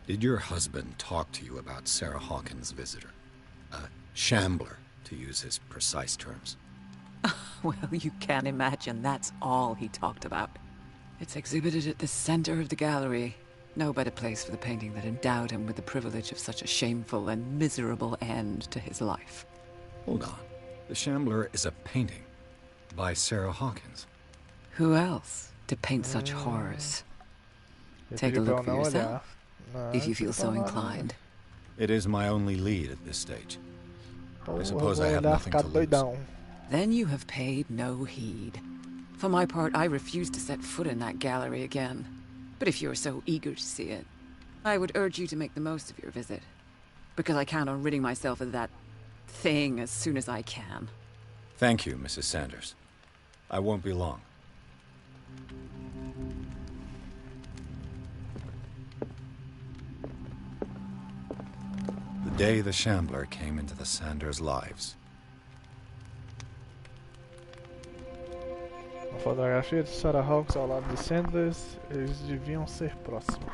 Did your husband talk to you about Sarah Hawkins' visitor? A shambler, to use his precise terms. Well, you can imagine that's all he talked about. It's exhibited at the center of the gallery. No better place for the painting that endowed him with the privilege of such a shameful and miserable end to his life. Hold on. The Shambler is a painting by Sarah Hawkins. Who else to paint such horrors? Take a look for yourself, if you feel so inclined. It is my only lead at this stage. I suppose I have nothing to lose. Then you have paid no heed. For my part, I refuse to set foot in that gallery again. But if you're so eager to see it, I would urge you to make the most of your visit. Because I count on ridding myself of that thing as soon as I can. Thank you, Mrs. Sanders. I won't be long. The day the Shambler came into the Sanders' lives. A fotografia de Sarah Hawkins ao lado de Sanders, eles deviam ser próximos.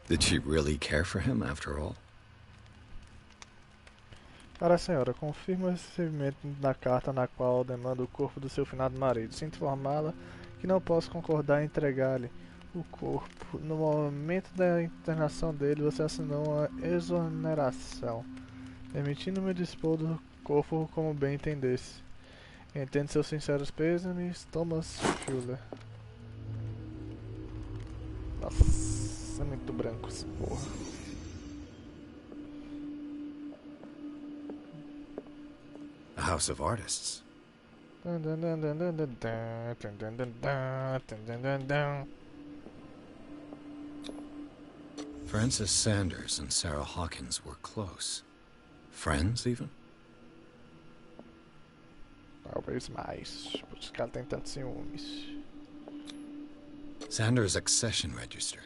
Did she really care for him after all? Cara senhora, confirma o recebimento da carta na qual demanda o corpo do seu finado marido. Sinto informá-la que não posso concordar em entregar-lhe o corpo. No momento da internação dele, você assinou uma exoneração, permitindo-me dispor do corpo como bem entendesse. Entendo seus sinceros pêsames, Thomas Fuller. Nossa, é muito branco essa porra. A house of artists. Francis Sanders and Sarah Hawkins were close. Friends, even? Talvez mais. Por isso que ela tem tantos ciúmes. Sanders' accession register.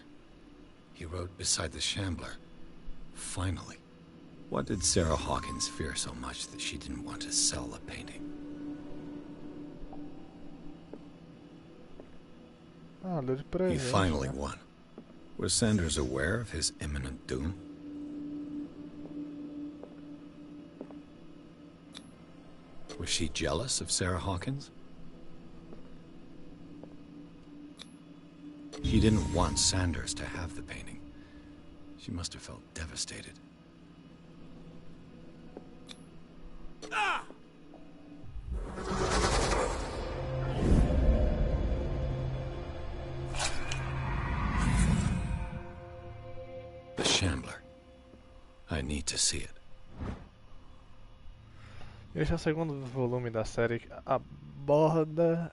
He wrote beside the Shambler, "Finally." What did Sarah Hawkins fear so much that she didn't want to sell the painting? He finally won. Was Sanders aware of his imminent doom? Was she jealous of Sarah Hawkins? She didn't want Sanders to have the painting. She must have felt devastated. The Shambler. I need to see it. Este é o segundo volume da série que aborda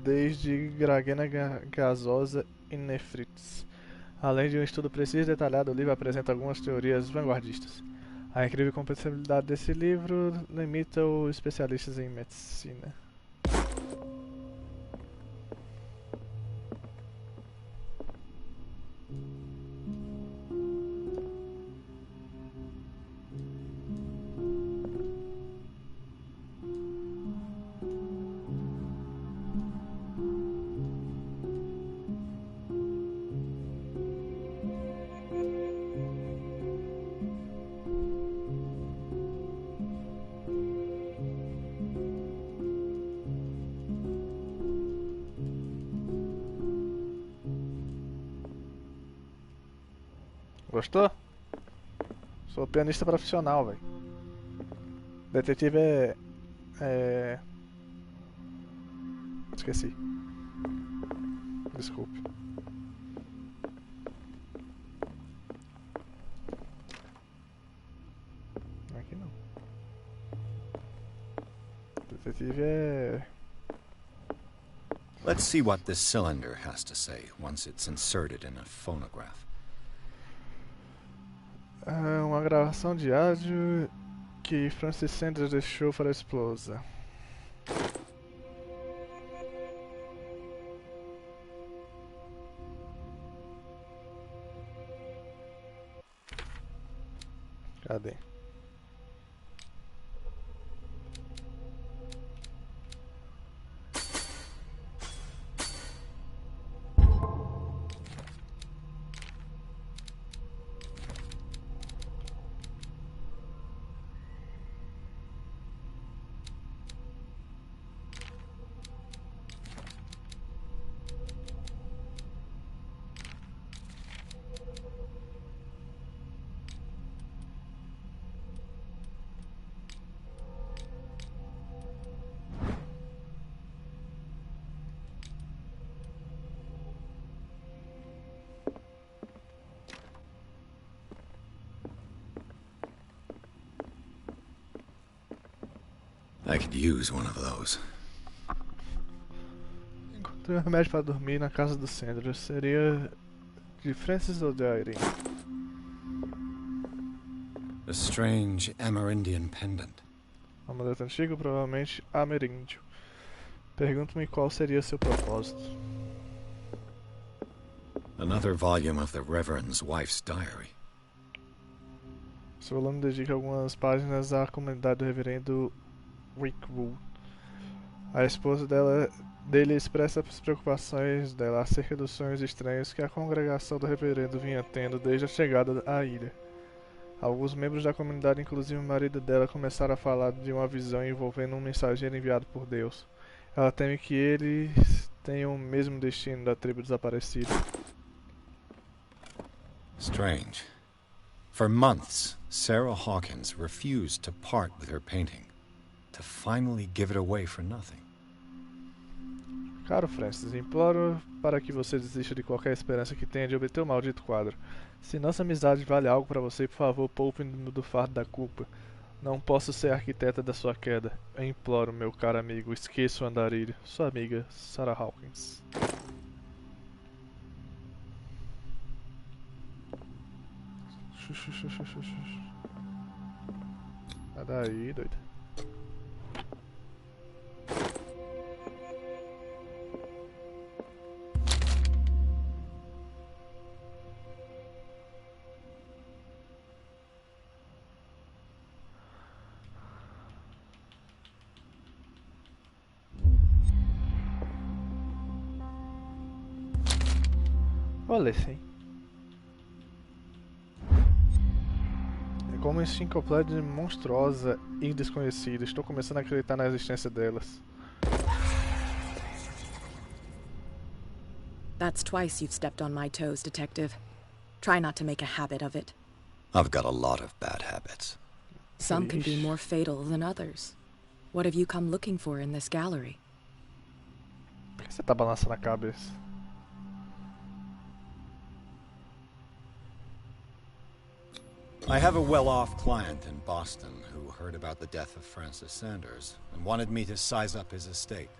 desde gragena gasosa e nefrites. Além de um estudo preciso e detalhado, o livro apresenta algumas teorias vanguardistas. A incrível compatibilidade desse livro limita os especialistas em medicina. Gostou? Sou pianista profissional, velho. Detetive Esqueci. Desculpe. Aqui não. Detetive Let's see what this cylinder has to say once it's inserted in a phonograph. Uma gravação de áudio que Francis Sanders deixou para a esposa. Cadê? I could use one of those. Encontrei um remédio para dormir na casa do Sanders. Seria de Francis ou de Irene? A strange Amerindian pendant. Amuleto antigo, provavelmente ameríndio. Pergunto-me qual seria seu propósito. Another volume of the Reverend's wife's diary. Seu volume dedica algumas páginas à comunidade do reverendo Wickwood. A esposa dele expressa as preocupações dela acerca dos sonhos estranhos que a congregação do reverendo vinha tendo desde a chegada à ilha. Alguns membros da comunidade, inclusive o marido dela, começaram a falar de uma visão envolvendo um mensageiro enviado por Deus. Ela teme que eles tenham o mesmo destino da tribo desaparecida. Strange. For months, Sarah Hawkins refused to part with her painting, to finally give it away for nothing. Caro Francis, imploro para que você desista de qualquer esperança que tenha de obter o maldito quadro. Se nossa amizade vale algo para você, por favor, poupe-me do fardo da culpa. Não posso ser arquiteta da sua queda. Eu imploro, meu caro amigo, esqueça o andarilho. Sua amiga, Sarah Hawkins. Sai daí, doido. Olha sim. É como uma enciclopédia monstruosa e desconhecida. Estou começando a acreditar na existência delas. That's twice you've stepped on my toes, Detective. Try not to make a habit of it. I've got a lot of bad habits. Some can be more fatal than others. What have you come looking for in this gallery? Por que você tá balançando a cabeça? I have a well-off client in Boston who heard about the death of Francis Sanders and wanted me to size up his estate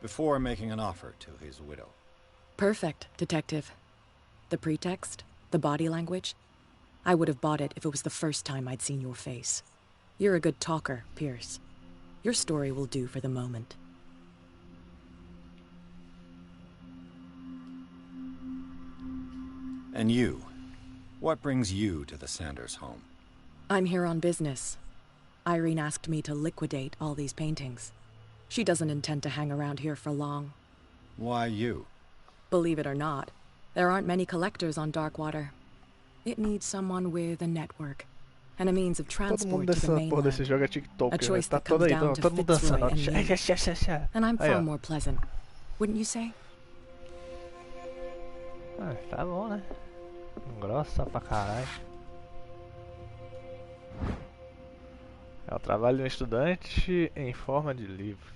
before making an offer to his widow. Perfect, Detective. The pretext, the body language, I would have bought it if it was the first time I'd seen your face. You're a good talker, Pierce. Your story will do for the moment. And you? What brings you to the Sanders home? I'm here on business. Irene asked me to liquidate all these paintings. She doesn't intend to hang around here for long. Why you? Believe it or not, there aren't many collectors on Darkwater. It needs someone with a network and a means of transport to the mainland. Desse jogo é TikTok, a choice tá that comes todo aí, down to todo mundo dançando. Fitzroy and me. And I'm Aí, far ó. more pleasant. Wouldn't you say? Ah, tá bom, né? Grossa pra caralho. É o trabalho de um estudante em forma de livro.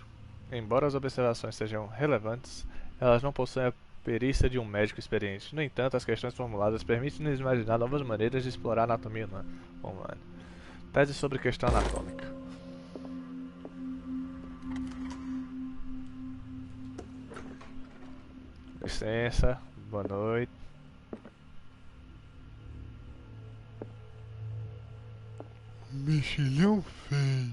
Embora as observações sejam relevantes, elas não possuem a perícia de um médico experiente. No entanto, as questões formuladas permitem-nos imaginar novas maneiras de explorar a anatomia humana. Tese sobre questão anatômica. Licença, boa noite. Mexilhão feio.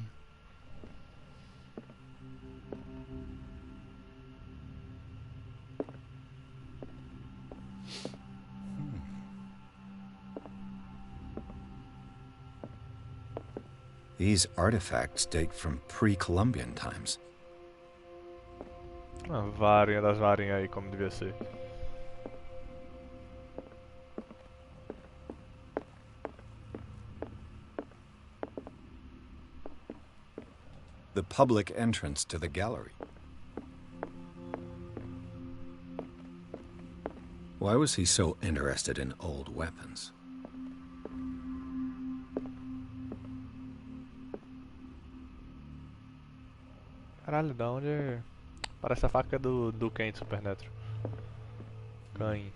These artifacts date from pre-Columbian times. Uma varinha das varinhas aí, como devia ser. The public entrance to the gallery. Why was he so interested in old weapons? Caralho, da onde... Parece a faca do Ken de Supernatural. Caim.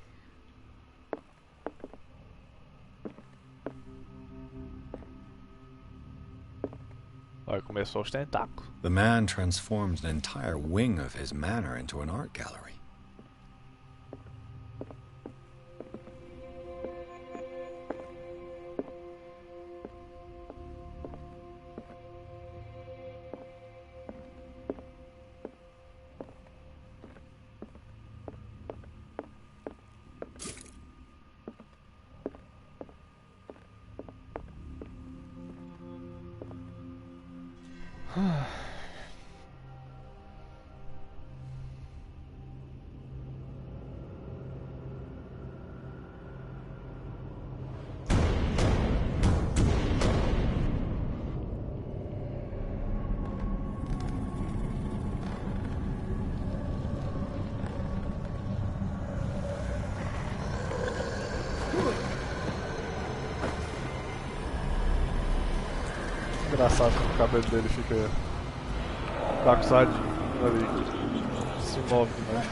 Olha, começou os tentáculos. The man transformed an entire wing of his manor into an art gallery. Engraçado como o cabelo dele fica bagunçadinho ali, se move, né?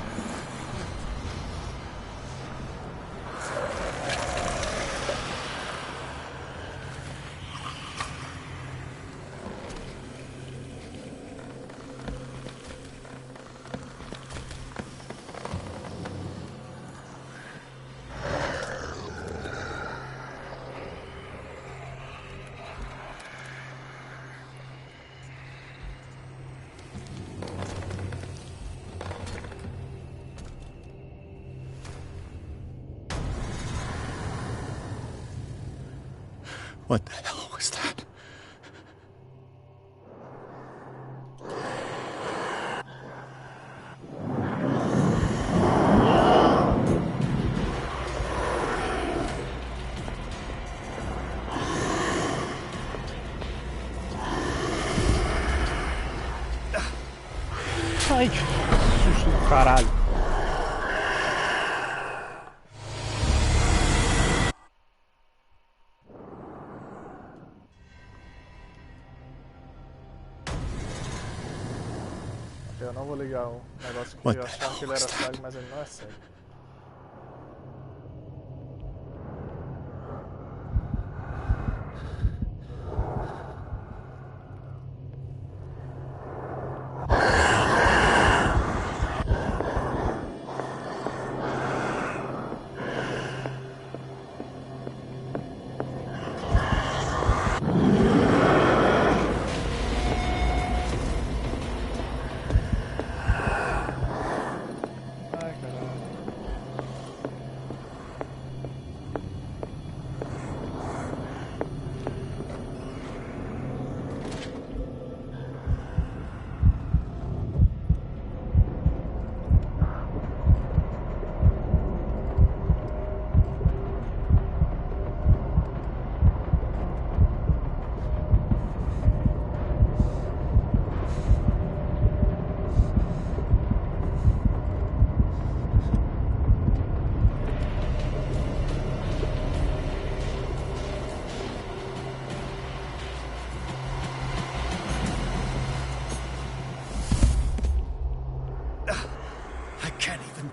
What the hell was that? Ai, que susto do caralho. Eu não vou ligar o negócio que eu achava que ele era cego, mas ele não é cego.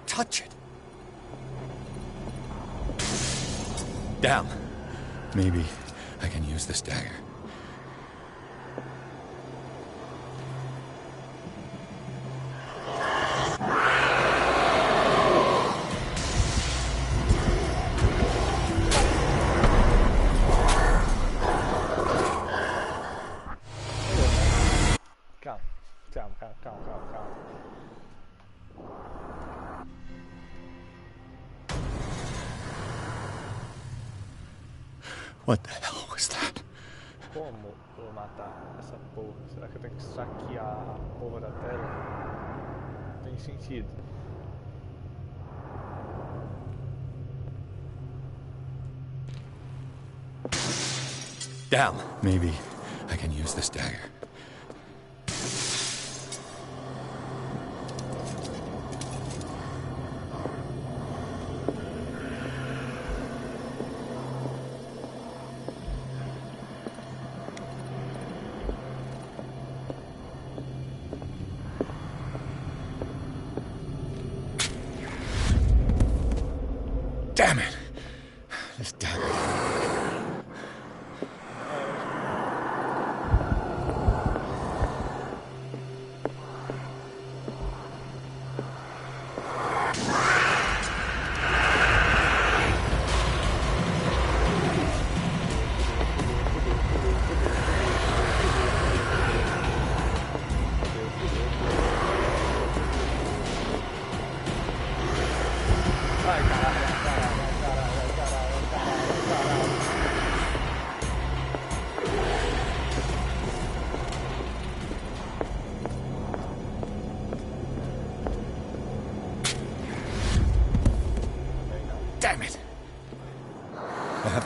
Touch it. Damn. Maybe I can use this dagger. Calma. What the hell was that? Como eu vou matar essa porra? Será que eu tenho que saquear a porra da tela? Não tem sentido. Damn. Maybe I can use this dagger. Damn it! This dagger.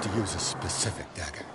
to use a specific dagger.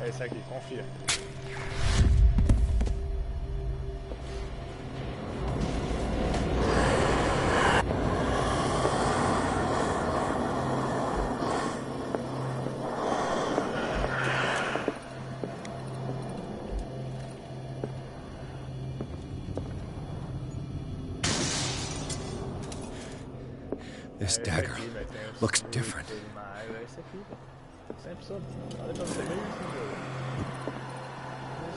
É esse aqui, confia. This dagger looks different. Esse aqui, sempre soube. Olha pra você ver isso no jogo.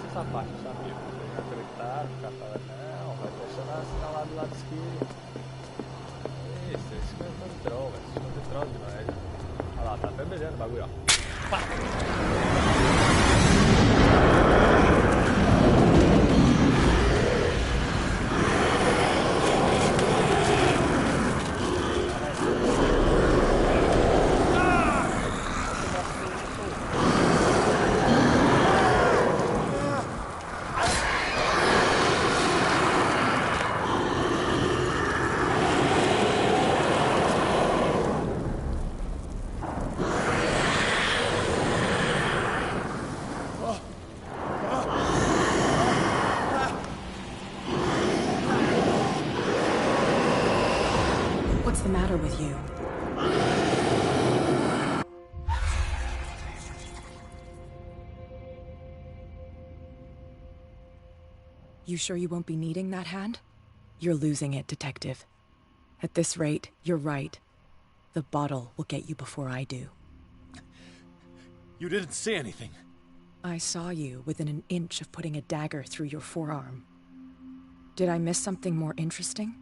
Essa parte, eu sabia. Vocês já acreditaram, ficar falando, não, vai pressionar assim lá do lado esquerdo. Isso, esse cara tá troll, velho. Esse cara tá troll demais. Olha lá, tá até brilhando o bagulho, ó. Pá! What's the matter with you? You sure you won't be needing that hand? You're losing it, Detective. At this rate, you're right. The bottle will get you before I do. You didn't see anything. I saw you within an inch of putting a dagger through your forearm. Did I miss something more interesting?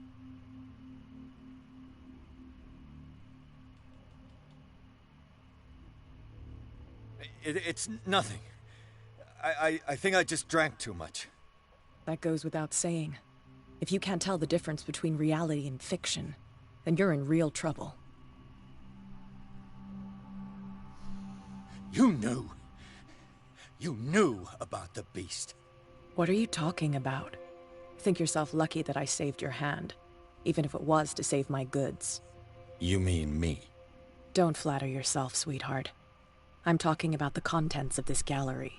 It's nothing. I think I just drank too much. That goes without saying. If you can't tell the difference between reality and fiction, then you're in real trouble. You knew. You knew about the beast. What are you talking about? Think yourself lucky that I saved your hand, even if it was to save my goods. You mean me? Don't flatter yourself, sweetheart. I'm talking about the contents of this gallery.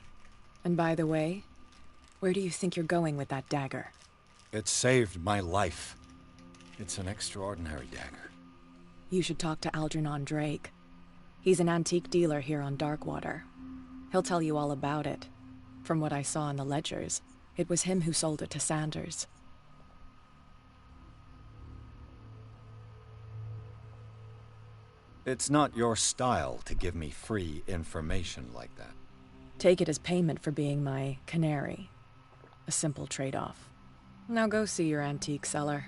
And by the way, where do you think you're going with that dagger? It saved my life. It's an extraordinary dagger. You should talk to Algernon Drake. He's an antique dealer here on Darkwater. He'll tell you all about it. From what I saw in the ledgers, it was him who sold it to Sanders. It's not your style to give me free information like that. Take it as payment for being my canary. A simple trade-off. Now go see your antique seller.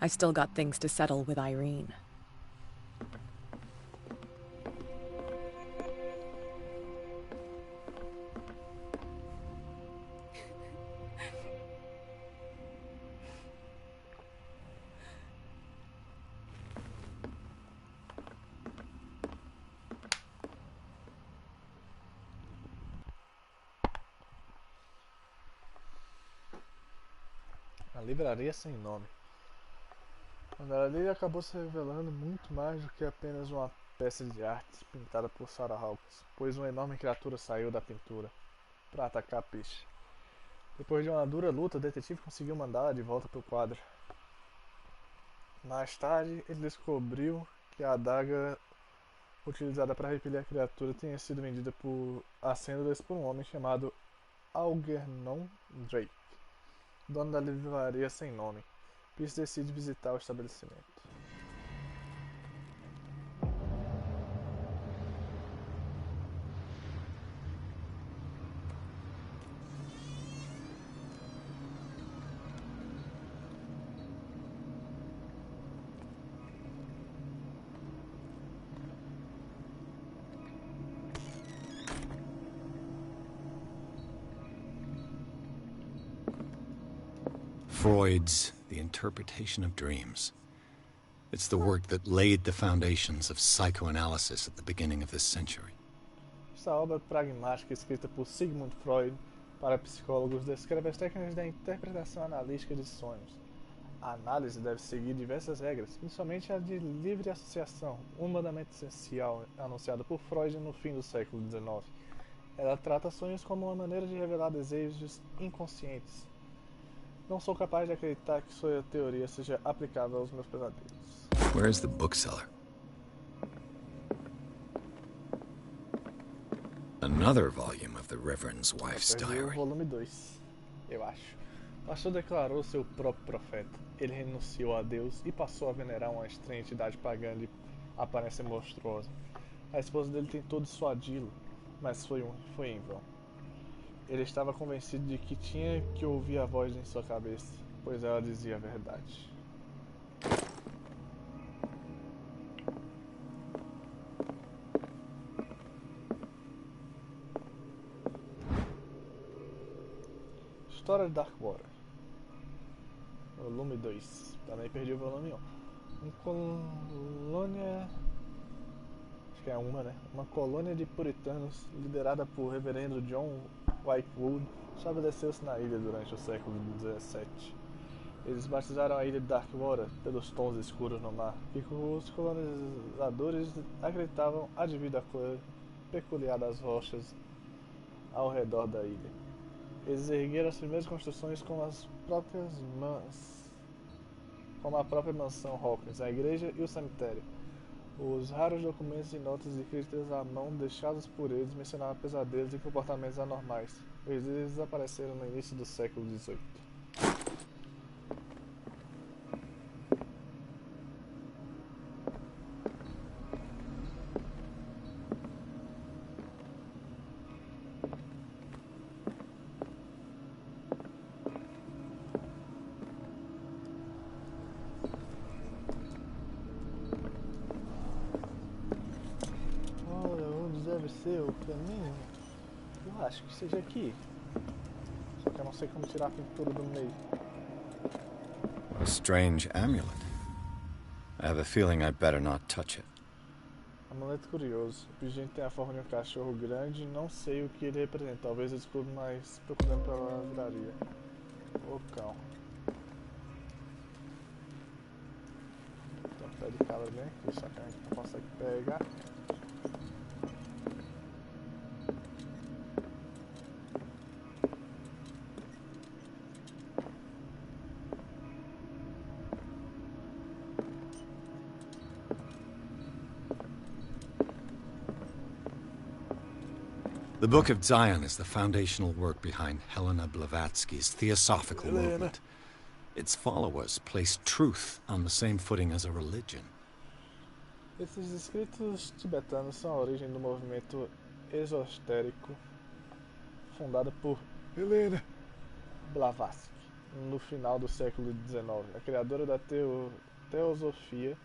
I still got things to settle with Irene. A livraria sem nome. A livraria acabou se revelando muito mais do que apenas uma peça de arte pintada por Sarah Hawkins, pois uma enorme criatura saiu da pintura para atacar a peixe. Depois de uma dura luta, o detetive conseguiu mandá-la de volta para o quadro. Mais tarde, ele descobriu que a adaga utilizada para repelir a criatura tinha sido vendida por Ascendas por um homem chamado Algernon Drake, dono da livraria sem nome. Pierce decide visitar o estabelecimento. Freud's The Interpretation of Dreams. It's the work that laid the foundations of psychoanalysis at the beginning of this century. Esta obra pragmática, escrita por Sigmund Freud para psicólogos, descreve as técnicas da interpretação analítica de sonhos. A análise deve seguir diversas regras, principalmente a de livre associação, um mandamento essencial anunciado por Freud no fim do século XIX. Ela trata sonhos como uma maneira de revelar desejos inconscientes. Não sou capaz de acreditar que sua teoria seja aplicável aos meus pesadelos. Where is the bookseller? Another volume of the Reverend's wife's diary. Volume 2, eu acho. O pastor declarou seu próprio profeta. Ele renunciou a Deus e passou a venerar uma estranha entidade pagã de aparência monstruosa. A esposa dele tentou dissuadi-lo, mas foi em vão. Ele estava convencido de que tinha que ouvir a voz em sua cabeça, pois ela dizia a verdade. História de Darkwater, volume 2. Também perdi o volume 1. Colônia... Acho que é uma colônia de puritanos, liderada por reverendo John Whitewood, estabeleceu-se na ilha durante o século XVII. Eles batizaram a ilha de Darkwater pelos tons escuros no mar, que os colonizadores acreditavam devido à cor peculiar das rochas ao redor da ilha. Eles ergueram as primeiras construções como a própria mansão Hawkins, a igreja e o cemitério. Os raros documentos e notas escritas à mão deixados por eles mencionavam pesadelos e comportamentos anormais. Eles desapareceram no início do século XVIII. Deve ser o caminho. Eu acho que seja aqui. Só que eu não sei como tirar a pintura do meio. A strange amulet. I have a feeling I'd better not touch it. Amuleto curioso. O pingente tem a forma de um cachorro grande e não sei o que ele representa. Talvez eu descubra mais procurando pela livraria. O cão. Tem um pé de cabra bem aqui, só que a gente não consegue pegar. The Book of Zion is the foundational work behind Helena Blavatsky's Theosophical movement. Its followers place truth on the same footing as a religion. Esses escritos tibetanos são a origem do movimento esotérico fundado por Helena Blavatsky no final do século XIX. A criadora da teosofia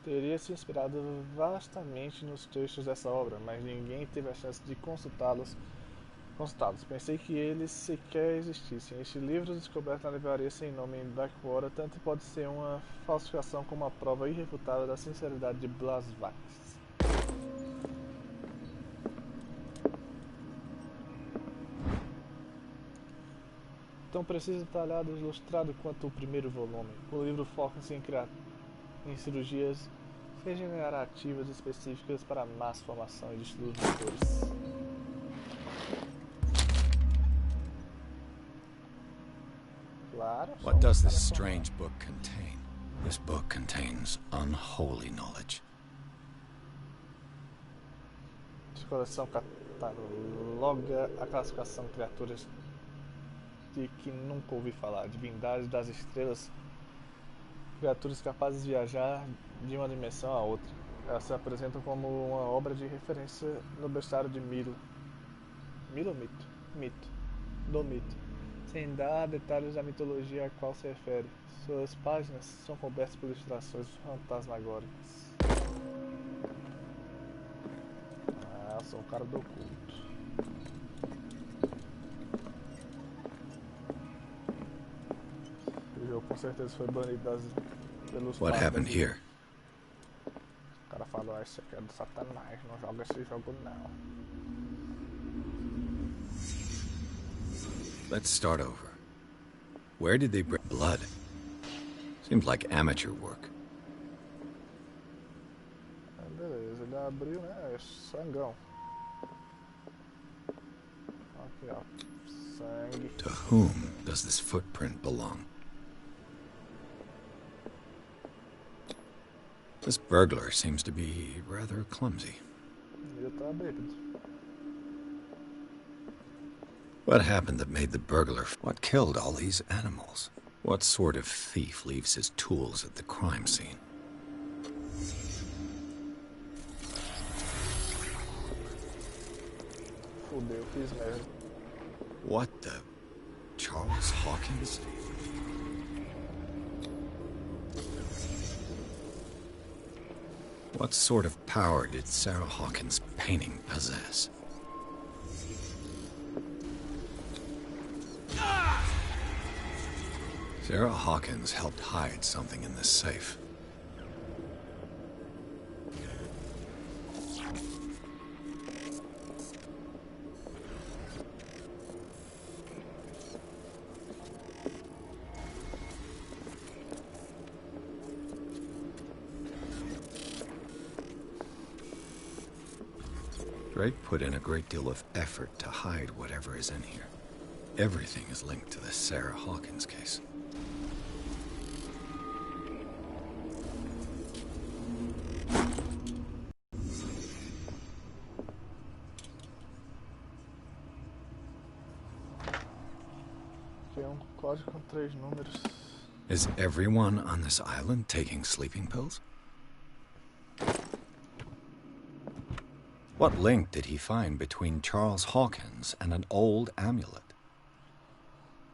teria se inspirado vastamente nos textos dessa obra, mas ninguém teve a chance de consultá-los. Pensei que eles sequer existissem. Este livro, descoberto na livraria sem nome em Darkwater, tanto pode ser uma falsificação como uma prova irrefutável da sinceridade de Blavatsky. Tão preciso, detalhado e ilustrado quanto o primeiro volume, o livro foca-se em cirurgias regenerativas específicas para más formação e distúrbios motores. Claro. What does this strange book contain? This book contains unholy knowledge. Essa coleção cataloga a classificação de criaturas de que nunca ouvi falar, divindades das estrelas, criaturas capazes de viajar de uma dimensão a outra. Elas se apresentam como uma obra de referência no bestiário de Milo ou mito, sem dar detalhes da mitologia a qual se refere. Suas páginas são cobertas por ilustrações fantasmagóricas. Eu sou um cara do oculto. certeza foi banido pelos What pais happened daqui. here? O cara falou, esse aqui é do Satanás, não joga esse jogo não. Let's start over. Where did they bring blood? Seems like amateur work. Beleza, ele abriu, né? É sangão. Aqui, ó. Sangue. To whom does this footprint belong? This burglar seems to be rather clumsy. Ele tá bêbado. What happened that made the burglar? What killed all these animals? What sort of thief leaves his tools at the crime scene? Fudeu, fiz merda. What the? Charles Hawkins? What sort of power did Sarah Hawkins' painting possess? Sarah Hawkins helped hide something in this safe. Drake put in a great deal of effort to hide whatever is in here. Everything is linked to the Sarah Hawkins case. Tem código com 3 números. Is everyone on this island taking sleeping pills? What link did he find between Charles Hawkins and an old amulet?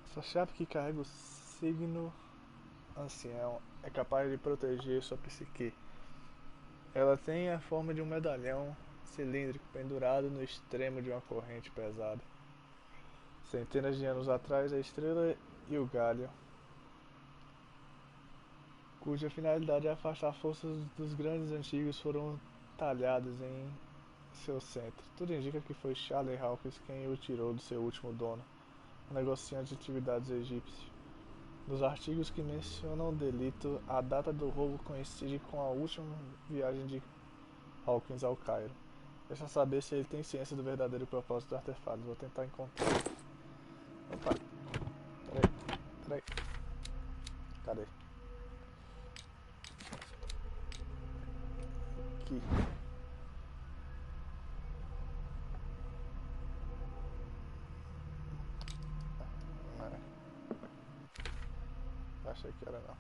Essa chave que carrega o signo ancião é capaz de proteger sua psique. Ela tem a forma de um medalhão cilíndrico pendurado no extremo de uma corrente pesada. Centenas de anos atrás, a estrela e o galho, cuja finalidade é afastar forças dos grandes antigos, foram talhados em seu centro. Tudo indica que foi Charlie Hawkins quem o tirou do seu último dono, um negociante de atividades egípcio. Nos artigos que mencionam o delito, a data do roubo coincide com a última viagem de Hawkins ao Cairo. Deixa saber se ele tem ciência do verdadeiro propósito do artefato. Vou tentar encontrar. Opa! Peraí. Cadê? Aqui. Achei que era não.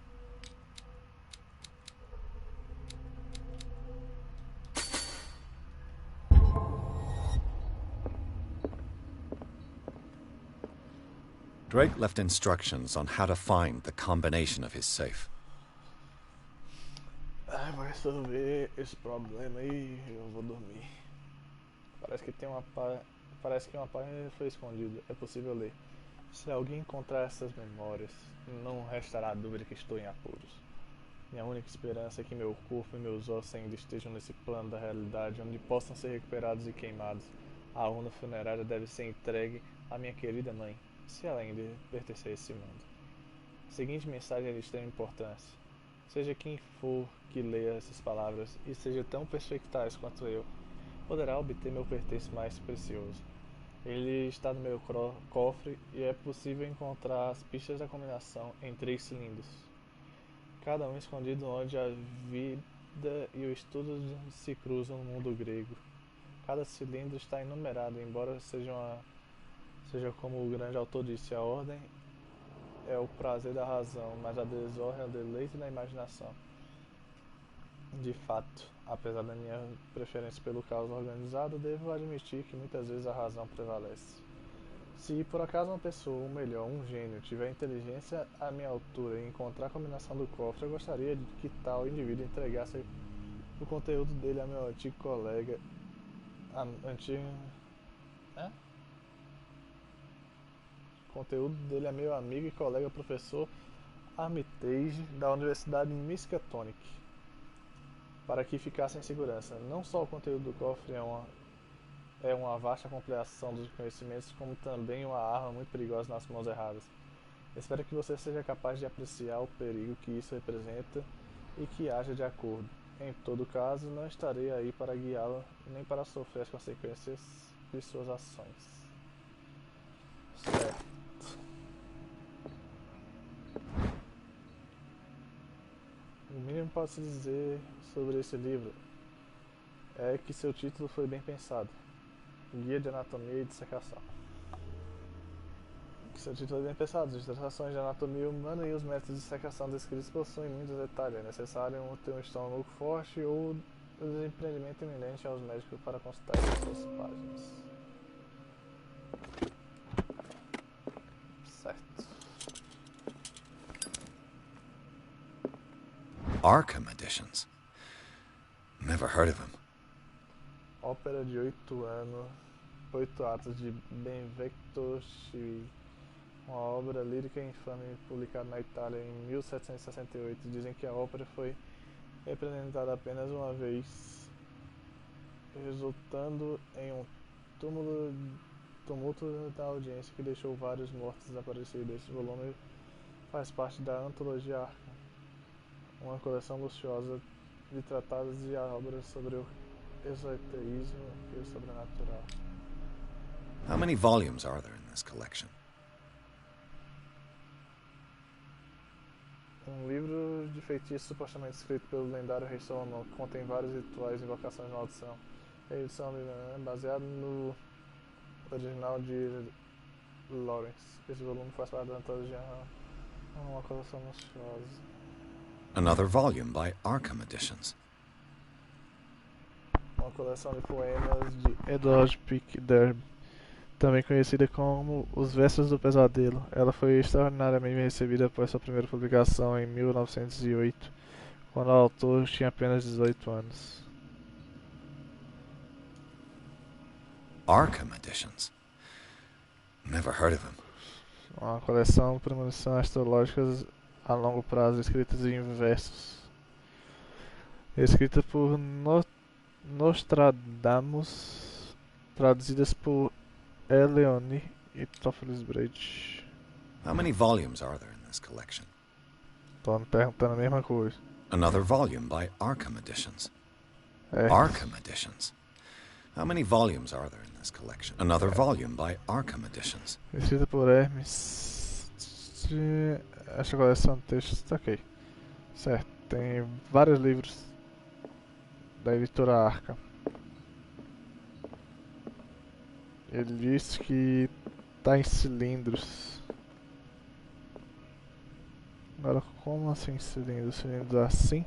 Drake left instructions on how to find the combination of his safe. Vou resolver esse problema aí e eu vou dormir. Parece que tem uma Parece que uma página foi escondida. É possível ler. Se alguém encontrar essas memórias, não restará dúvida que estou em apuros. Minha única esperança é que meu corpo e meus ossos ainda estejam nesse plano da realidade, onde possam ser recuperados e queimados. A urna funerária deve ser entregue à minha querida mãe, se ela ainda pertencer a esse mundo. A seguinte mensagem é de extrema importância. Seja quem for que leia essas palavras, e seja tão perspicaz quanto eu, poderá obter meu pertence mais precioso. Ele está no meu cofre e é possível encontrar as pistas da combinação em 3 cilindros, cada um escondido onde a vida e o estudo se cruzam no mundo grego. Cada cilindro está enumerado, embora seja como o grande autor disse, a ordem é o prazer da razão, mas a desordem é o deleite da imaginação. De fato, apesar da minha preferência pelo caos organizado, devo admitir que muitas vezes a razão prevalece. Se por acaso uma pessoa, ou melhor, um gênio, tiver inteligência à minha altura e encontrar a combinação do cofre, eu gostaria de que tal indivíduo entregasse o conteúdo dele a meu antigo colega, conteúdo dele a meu amigo e colega professor Armitage da Universidade Miskatonic para que ficassem em segurança. Não só o conteúdo do cofre é uma vasta compilação dos conhecimentos, como também uma arma muito perigosa nas mãos erradas. Espero que você seja capaz de apreciar o perigo que isso representa e que haja de acordo. Em todo caso, não estarei aí para guiá-la nem para sofrer as consequências de suas ações. Certo. O mínimo que posso dizer sobre esse livro é que seu título foi bem pensado. Guia de Anatomia e Dissecação. Seu título é bem pensado. As dissertações de anatomia humana e os métodos de dissecação descritos possuem muitos detalhes. É necessário ter um estômago forte ou o desentendimento iminente aos médicos para consultar essas páginas. Certo. Arkham Editions. Never heard of him. Ópera de 8 atos de Benvenuto Cellini, uma obra lírica infame publicada na Itália em 1768. Dizem que a ópera foi representada apenas uma vez, resultando em um tumulto da audiência que deixou vários mortos desaparecidos. Este volume faz parte da antologia Arkham, uma coleção luxuosa de tratados e obras sobre o esoterismo e o sobrenatural. How many volumes are there in this collection? Um livro de feitiço supostamente escrito pelo lendário rei Solomon, que contém vários rituais e invocações de maldição. A edição é baseada no original de Lawrence. Esse volume faz parte da antologia, uma coleção luxuosa. Another volume by Arkham Editions. Uma coleção de poemas de Edward Pick Derby, também conhecida como Os Versos do Pesadelo. Ela foi extraordinariamente bem recebida após sua primeira publicação em 1908, quando o autor tinha apenas 18 anos. Arkham Editions. Never heard of him. Uma coleção de premonições astrológicas a longo prazo, escritas em versos. Escrita por Nostradamus, traduzidas por Leone e Toffles Bridge. How many volumes are there in this collection? Tô me perguntando a mesma coisa. Another volume by Arkham Editions. É. Arkham Editions. How many volumes are there in this collection? Another volume by Arkham Editions. Escrita por Hermes. Esta coleção de textos tá ok. Certo, tem vários livros da editora Arkham. Ele diz que tá em cilindros. Agora, como assim cilindros? Cilindros assim?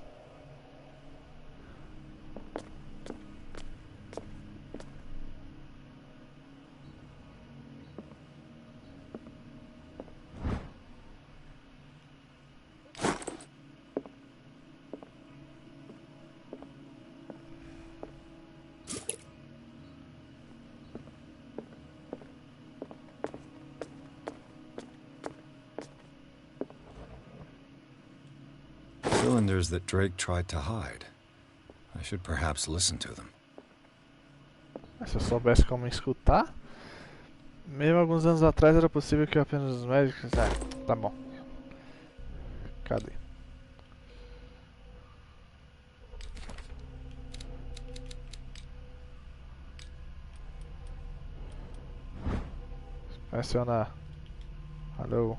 Cylinders that Drake tried to hide. I should perhaps listen to them. Se eu soubesse como escutar, mesmo alguns anos atrás era possível que apenas os médicos. Tá bom. Cadê? Acionar. Alô.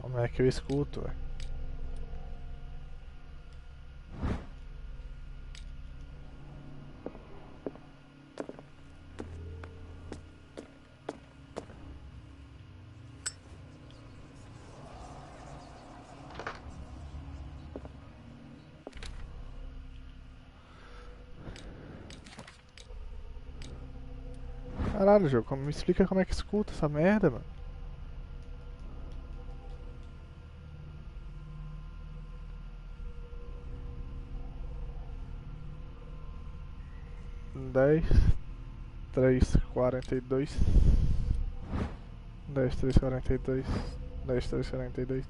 Como é que eu escuto, velho? Caralho, jogo, me explica como é que escuta essa merda, mano. Dez, 3:42. 10:42. 10:42.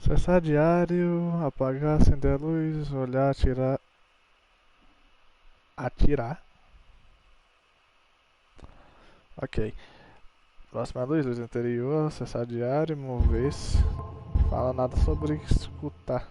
Acessar diário, apagar, acender a luz, olhar, atirar. Atirar? Ok. Próxima luz, luz anterior, acessar diário, mover-se. Fala nada sobre escutar.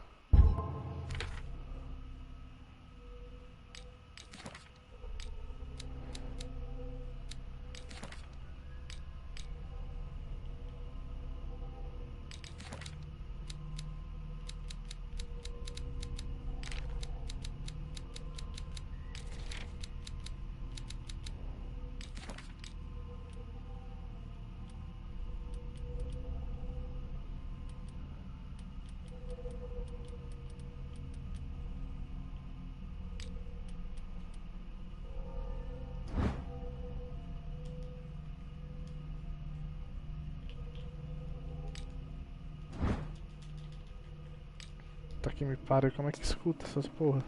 Tá que me para, como é que escuta essas porra?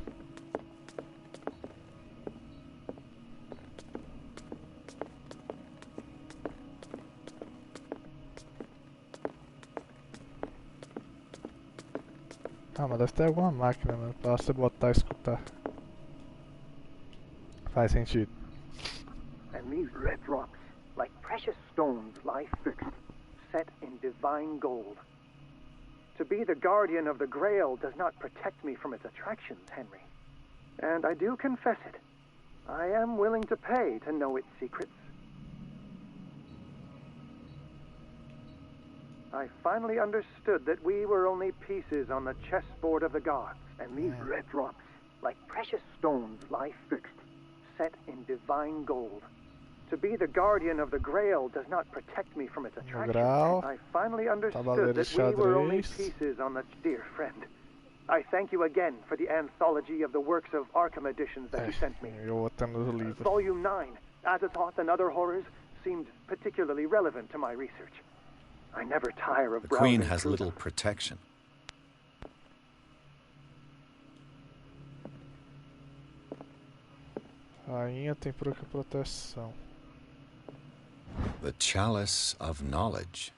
Ah, mas deve ter alguma máquina, né? Pra você botar e escutar. Faz sentido. And these red rocks, like precious stones, lie fixed, set in divine gold. To be the guardian of the Grail does not protect me from its attractions, Henry. And I do confess it. I am willing to pay to know its secrets. I finally understood that we were only pieces on the chessboard of the gods, and these red rocks, like precious stones, lie fixed, set in divine gold. To be the guardian of the Grail does not protect me from its attractions. I finally understood that we were only pieces on the... Dear friend, I thank you again for the anthology of the works of Arkham editions that you sent me. Volume 9, Azathoth and Other Horrors, seemed particularly relevant to my research. I never tire of browsing. The Queen has little protection. Rainha tem pouca proteção. The Chalice of Knowledge.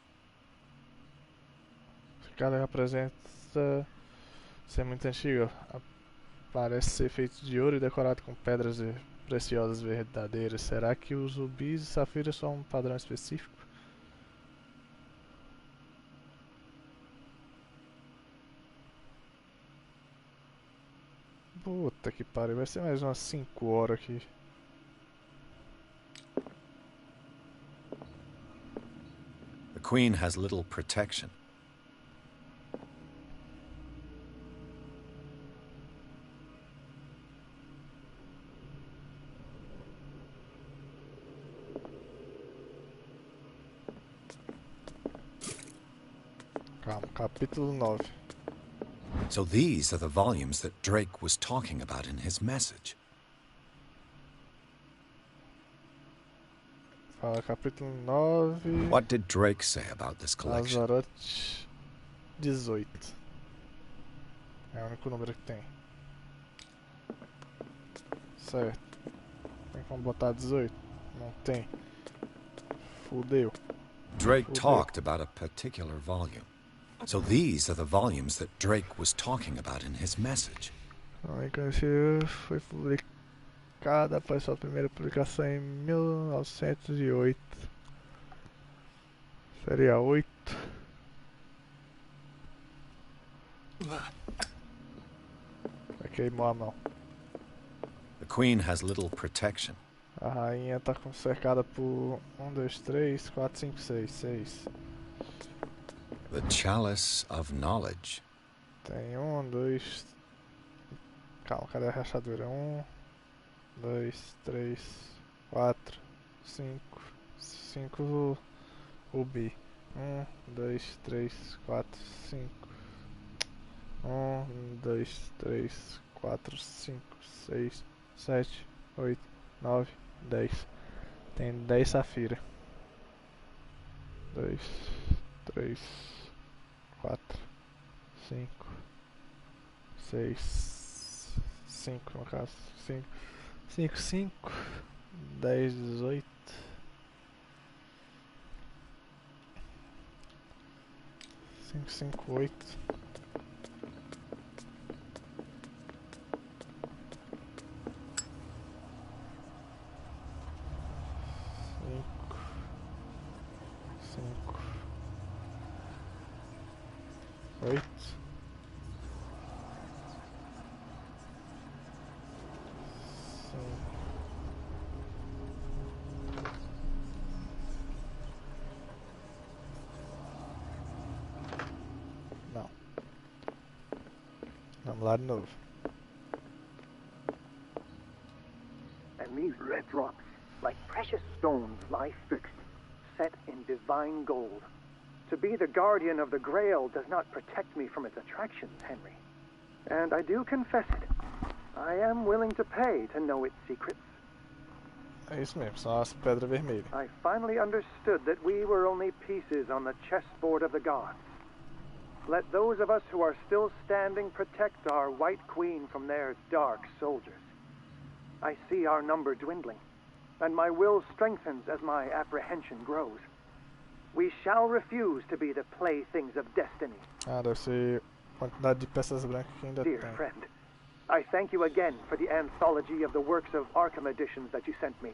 Esse cara representa ser muito antigo. Parece ser feito de ouro e decorado com pedras preciosas verdadeiras. Será que os rubis e safiras são um padrão específico? Puta que pariu, vai ser mais umas 5 horas aqui. The Queen has little protection. Calma, capítulo 9. So these are the volumes that Drake was talking about in his message. Fala, capítulo 9. What did Drake say about this collection? Azaroth 18. É o único número que tem. Certo. Tem como botar 18? Não tem. Fudeu. Drake talked about a particular volume. So these are the volumes that Drake was talking about in his message. Foi publicada após sua primeira publicação em 1908. Seria 8. Queimou a mão. The Queen has little protection. A rainha está cercada por 1, 2, 3, 4, 5, 6. 6. The Chalice of Knowledge. Tem 1, 2. Calma, cadê a rachadura? 1, 2, 3, 4, 5. 5 rubi. 1, 2, 3, 4, 5. 1, 2, 3, 4, 5, 6, 7, 8, 9, 10. Tem 10 safira. 2, 3, 4, 5, 6, 5 no caso. 5, 5, 5, 10, 18. 5, 5, 8. 8. Não. Vamos lá de novo. And these red drops, like precious stones, lie fixed, set in divine gold. To be the guardian of the Grail does not protect me from its attractions, Henry. And I do confess it. I am willing to pay to know its secrets. É isso mesmo, são as pedras vermelhas. I finally understood that we were only pieces on the chessboard of the gods. Let those of us who are still standing protect our White Queen from their dark soldiers. I see our number dwindling, and my will strengthens as my apprehension grows. We shall refuse to be the playthings of destiny. Deve ser a quantidade de peças brancas que ainda Dear tem. friend, I thank you again for the anthology of the works of Arkham editions that you sent me.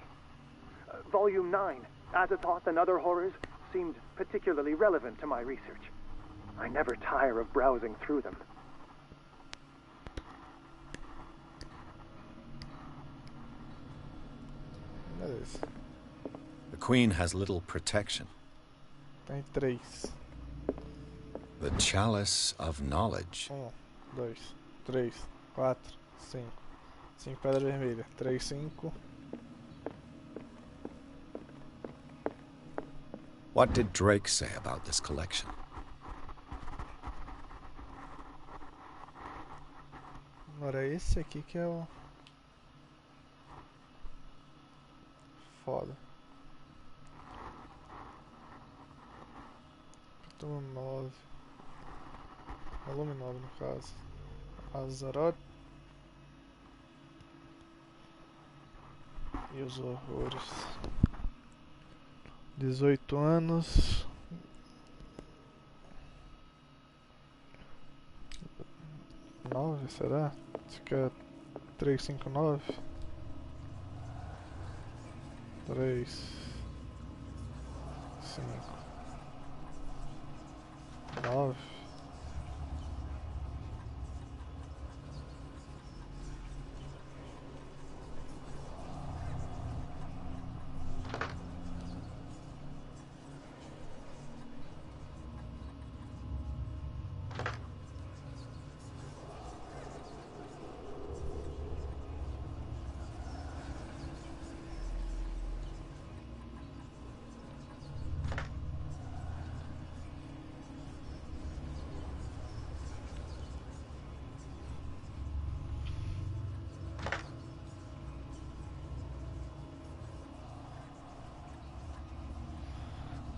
Volume 9, Azathoth and Other Horrors, seemed particularly relevant to my research. I never tire of browsing through them. Beleza. The Queen has little protection. Tem 3. The Chalice of Knowledge. 1, 2, 3, 4, 5. 5 pedras vermelhas. 3, 5. What did Drake say about this collection? Agora esse aqui que é o foda. Capítulo 9. Volume 9 no caso. Azaroth e os horrores. 18 anos. 9, será? Acho que é 359. 3, 5, 9.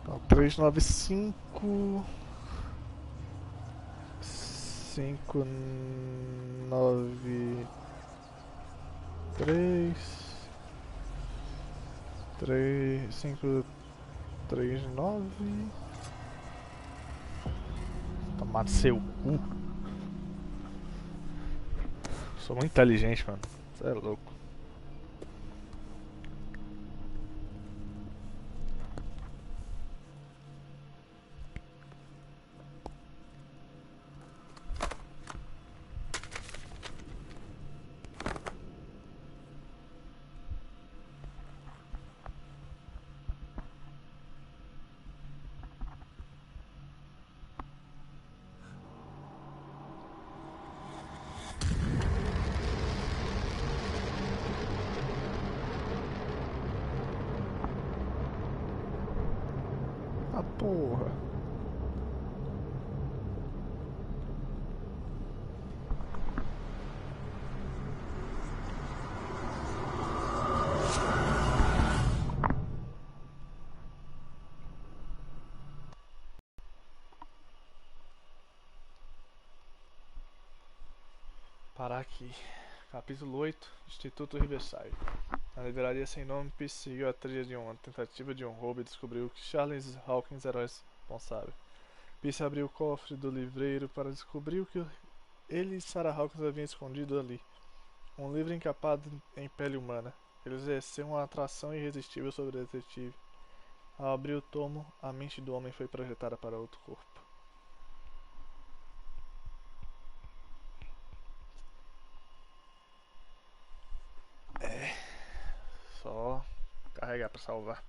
Então, 395 593 539. Tomar seu cu. Sou muito inteligente, mano. Você é louco. porra. Parar aqui. Capítulo 8, Instituto Riverside. Na livraria sem nome, Pierce seguiu a trilha de uma tentativa de um roubo e descobriu que Charles Hawkins era o responsável. Pierce abriu o cofre do livreiro para descobrir o que ele e Sarah Hawkins haviam escondido ali. Um livro encapado em pele humana. Ele exerceu uma atração irresistível sobre o detetive. Ao abrir o tomo, a mente do homem foi projetada para outro corpo. Só carregar para salvar.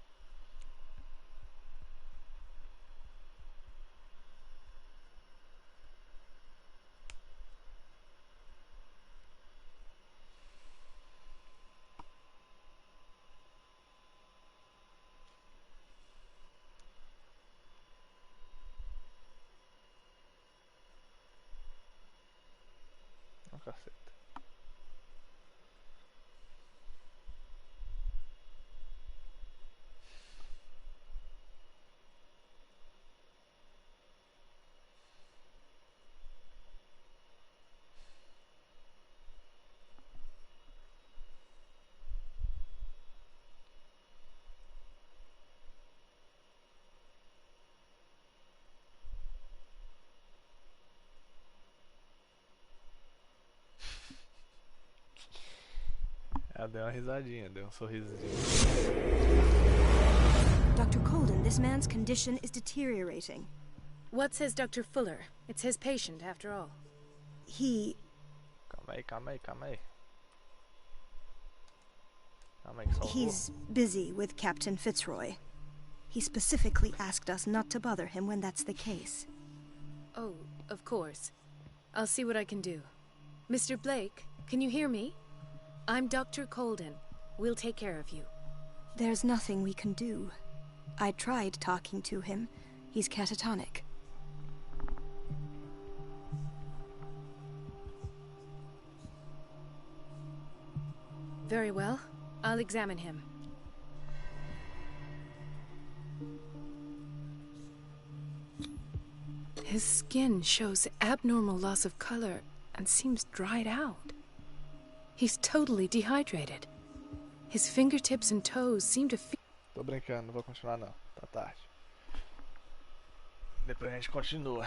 Não, caceta. Ela deu uma risadinha, deu um sorrisinho. Dr. Colden, this man's condition is deteriorating. What says Dr. Fuller? It's his patient, after all. Calma aí. Calma aí que salvou. He's busy with Captain Fitzroy. He specifically asked us not to bother him when that's the case. Oh, of course. I'll see what I can do. Mr. Blake, can you hear me? I'm Dr. Colden. We'll take care of you. There's nothing we can do. I tried talking to him. He's catatonic. Very well. I'll examine him. His skin shows abnormal loss of color and seems dried out. He's totally dehydrated. His fingertips and toes seem to feel... Tô brincando, não vou continuar não. Tá tarde. Depois a gente continua.